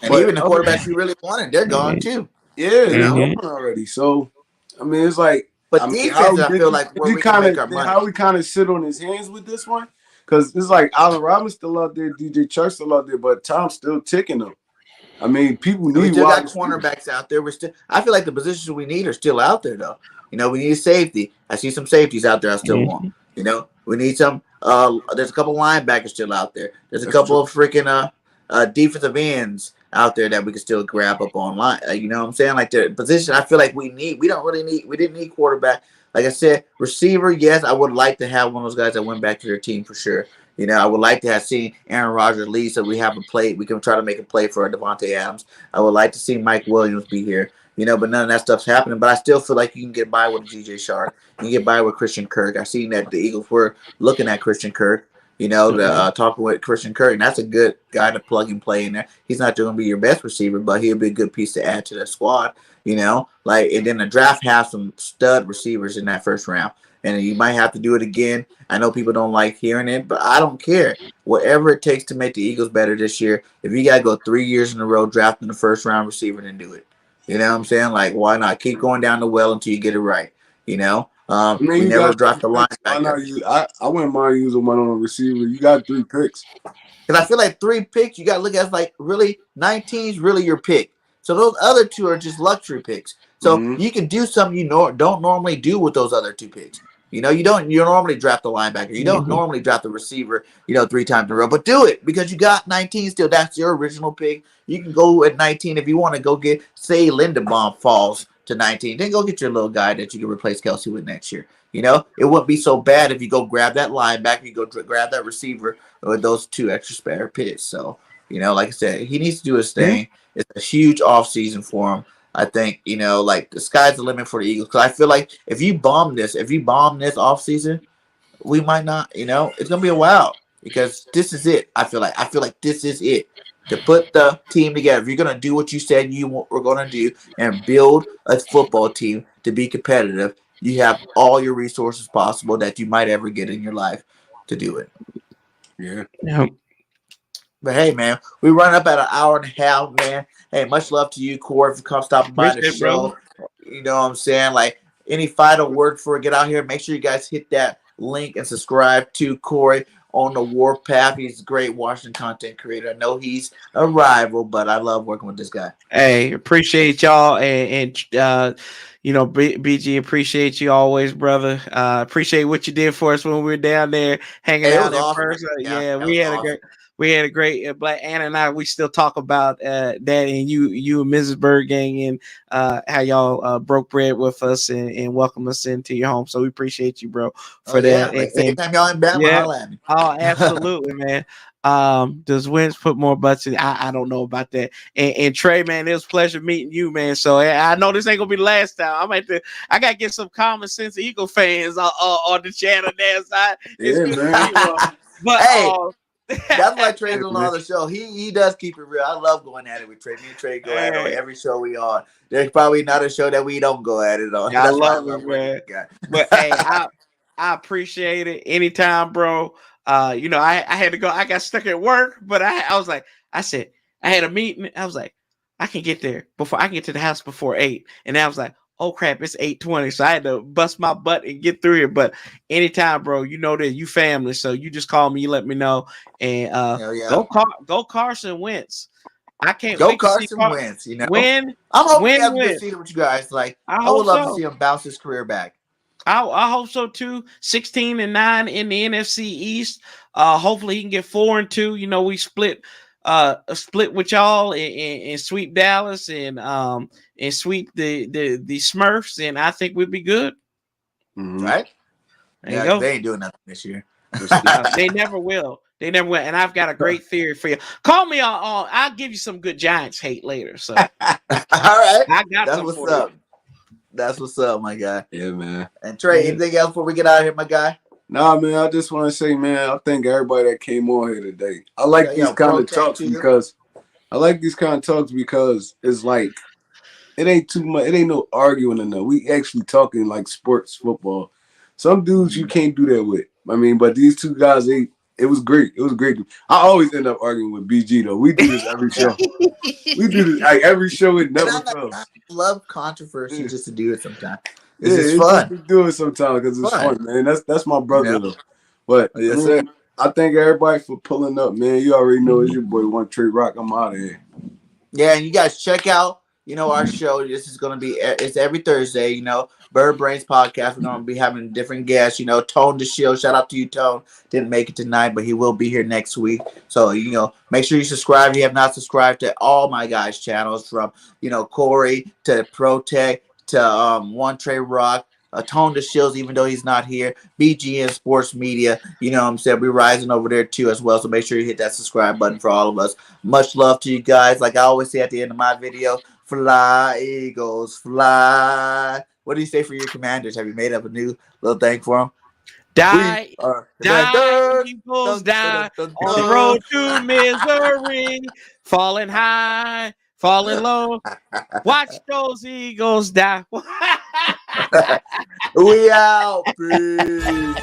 And but even the other quarterbacks you really wanted, they're gone too. yeah, You they know. gone already. So, I mean, it's like, I But mean, defense, I feel like did where he we can kind make of our money. how we kind of sit on his hands with this one? Because it's like Allen Robinson still out there, DJ Chuck still out there, but Tom's still ticking them. I mean, people And we need still wide got receivers. cornerbacks out there. We're still. I feel like the positions we need are still out there, though. You know, we need a safety. I see some safeties out there. I still want. Mhm. You know, we need some. There's a couple linebackers still out there. There's a That's true. couple of freaking defensive ends out there that we can still grab up online. You know what I'm saying? Like the position, I feel like we need. We don't really need. We didn't need quarterback. Like I said, receiver. Yes, I would like to have one of those guys that went back to their team for sure. You know, I would like to have seen Aaron Rodgers leave so we have a play. We can try to make a play for Devontae Adams. I would like to see Mike Williams be here. You know, but none of that stuff's happening. But I still feel like you can get by with DJ Shark. You can get by with Christian Kirk. I seen that the Eagles were looking at Christian Kirk. You know, talking with Christian Kirk, and that's a good guy to plug and play in there. He's not going to be your best receiver, but he'll be a good piece to add to that squad. You know, like and then the draft has some stud receivers in that first round, and you might have to do it again. I know people don't like hearing it, but I don't care. Whatever it takes to make the Eagles better this year. If you gotta go 3 years in a row drafting the first round receiver, then do it. You know what I'm saying? Like, why not keep going down the well until you get it right? You know, I mean, we you never got three dropped the picks. Why linebacker not use? I wouldn't mind using one on a receiver. You got 3 picks. because I feel like 3 picks you got to look at as like really 19 is really your pick. So those other two are just luxury picks. So Mm-hmm. you can do something you don't normally do with those other 2 picks. You know, you normally draft the linebacker. You don't Mhm. normally draft the receiver, 3 times in a row. But do it because you got 19 still. That's your original pick. You can go at 19 if you want to go get, say, Lindenbaum falls to 19. Then go get your little guy that you can replace Kelsey with next year. You know, it wouldn't be so bad if you go grab that linebacker, you go grab that receiver with those 2 extra spare picks. So, like I said, he needs to do his Yeah. thing. It's a huge off season for him. I think, like the sky's the limit for the Eagles. Because I feel like if you bomb this off season, we might not, it's gonna be a while because this is it. I feel like this is it to put the team together. If you're gonna do what you said you were gonna do and build a football team to be competitive, you have all your resources possible that you might ever get in your life to do it. Yeah. Yeah. But hey, man, we run up at an hour and a half, man. Hey, much love to you, Corey, for come stopping by the Appreciate it, brother. show. You know what I'm saying? Like, any final word before we get out here? Make sure you guys hit that link and subscribe to Corey on the Warpath. He's a great Washington content creator. I know he's a rival, but I love working with this guy. Hey, appreciate y'all BG, appreciate you always, brother. Appreciate what you did for us when we were down there hanging Hey, it out was in awesome. person. Yeah, Yeah, that was awesome. we had a great Black Anna and I. We still talk about that and you and Mrs. BIRDGANG and how y'all broke bread with us and welcome us into your home. So we appreciate you, bro, Oh for yeah, that. like anytime y'all in Bama, Yeah, holla at me. oh, absolutely, man. Does wins put more butts in? I don't know about that. And Trey, man, it was a pleasure meeting you, man. So I know this ain't gonna be the last time. I gotta get some common sense Eagle fans on the channel there. So it's Yeah, good to man. meet one. But Hey, that's why Trey's Yeah, on man. all the show. He does keep it real. I love going at it with Trey. Me and Trey go at it on hey, every show we on. There's probably not a show that we don't go at it on. I That's why I love love it, working man. with the But hey, guy. I appreciate it anytime, bro. I had to go. I got stuck at work, but I was like, I said, I had a meeting. I was like, I can get there before I can get to the house before 8. And I was like, oh crap, it's 8:20. So I had to bust my butt and get through here. But anytime, bro, you know that you family. So you just call me, you let me know. And Hell yeah. go Carson Wentz. I can't Go wait to see Carson Wentz, win, I'm hoping he win, has a good win. season with you guys. Like, I I would hope love to so. see him bounce his career back. I hope so too. 16-9 in the NFC East. Hopefully he can get 4-2. We split with y'all and sweep Dallas and sweep the Smurfs, and I think we'd be good. Mm-hmm. Right? There you Yeah, because go. they ain't doing nothing this year. That's it. They never will. They never will. And I've got a great theory for you. Call me on. I'll give you some good Giants hate later. So All right. I got That's some what's for you. up. That's what's up, my guy. Yeah, man. And Trey, anything else before we get out of here, my guy? Nah, man. I just want to say, man, I thank everybody that came on here today. I like Yeah, these kind pro of tank talks to you. because it's like it ain't too much. It ain't no arguing enough. We actually talking like sports football. Some dudes you can't do that with. I mean, but these two guys, it was great. It was great. I always end up arguing with BG though. We do this every Yeah. show. We do this like every show. It And never fails. I love controversy Yeah, just to do it sometimes. It's yeah. just It's just fun. to do it sometimes because it's Fun. fun, man. That's my You brother know? though. But I Yes, sir. mean, I thank everybody for pulling up, man. You already know it's your boy One Tree Rock. I'm out of here. Yeah, and you guys check out, our show. This is gonna be it's every Thursday. Bird Brains podcast. We're gonna be having different guests. Tone the Shield. Shout out to you, Tone. Didn't make it tonight, but he will be here next week. So make sure you subscribe if you have not subscribed to all my guys' channels, from Corey to Protect to One Trey Rock. Tone the Shields, even though he's not here. BGN Sports Media. You know what I'm saying? We're rising over there too as well. So make sure you hit that subscribe button for all of us. Much love to you guys. Like I always say at the end of my video, fly, Eagles, fly. What do you say for your commanders? Have you made up a new little thing for them? We Die, are the best. die, Dun, Eagles, dun, dun, die dun, on the dun. road to misery, falling high, falling low. Watch those Eagles die. We out. Peace.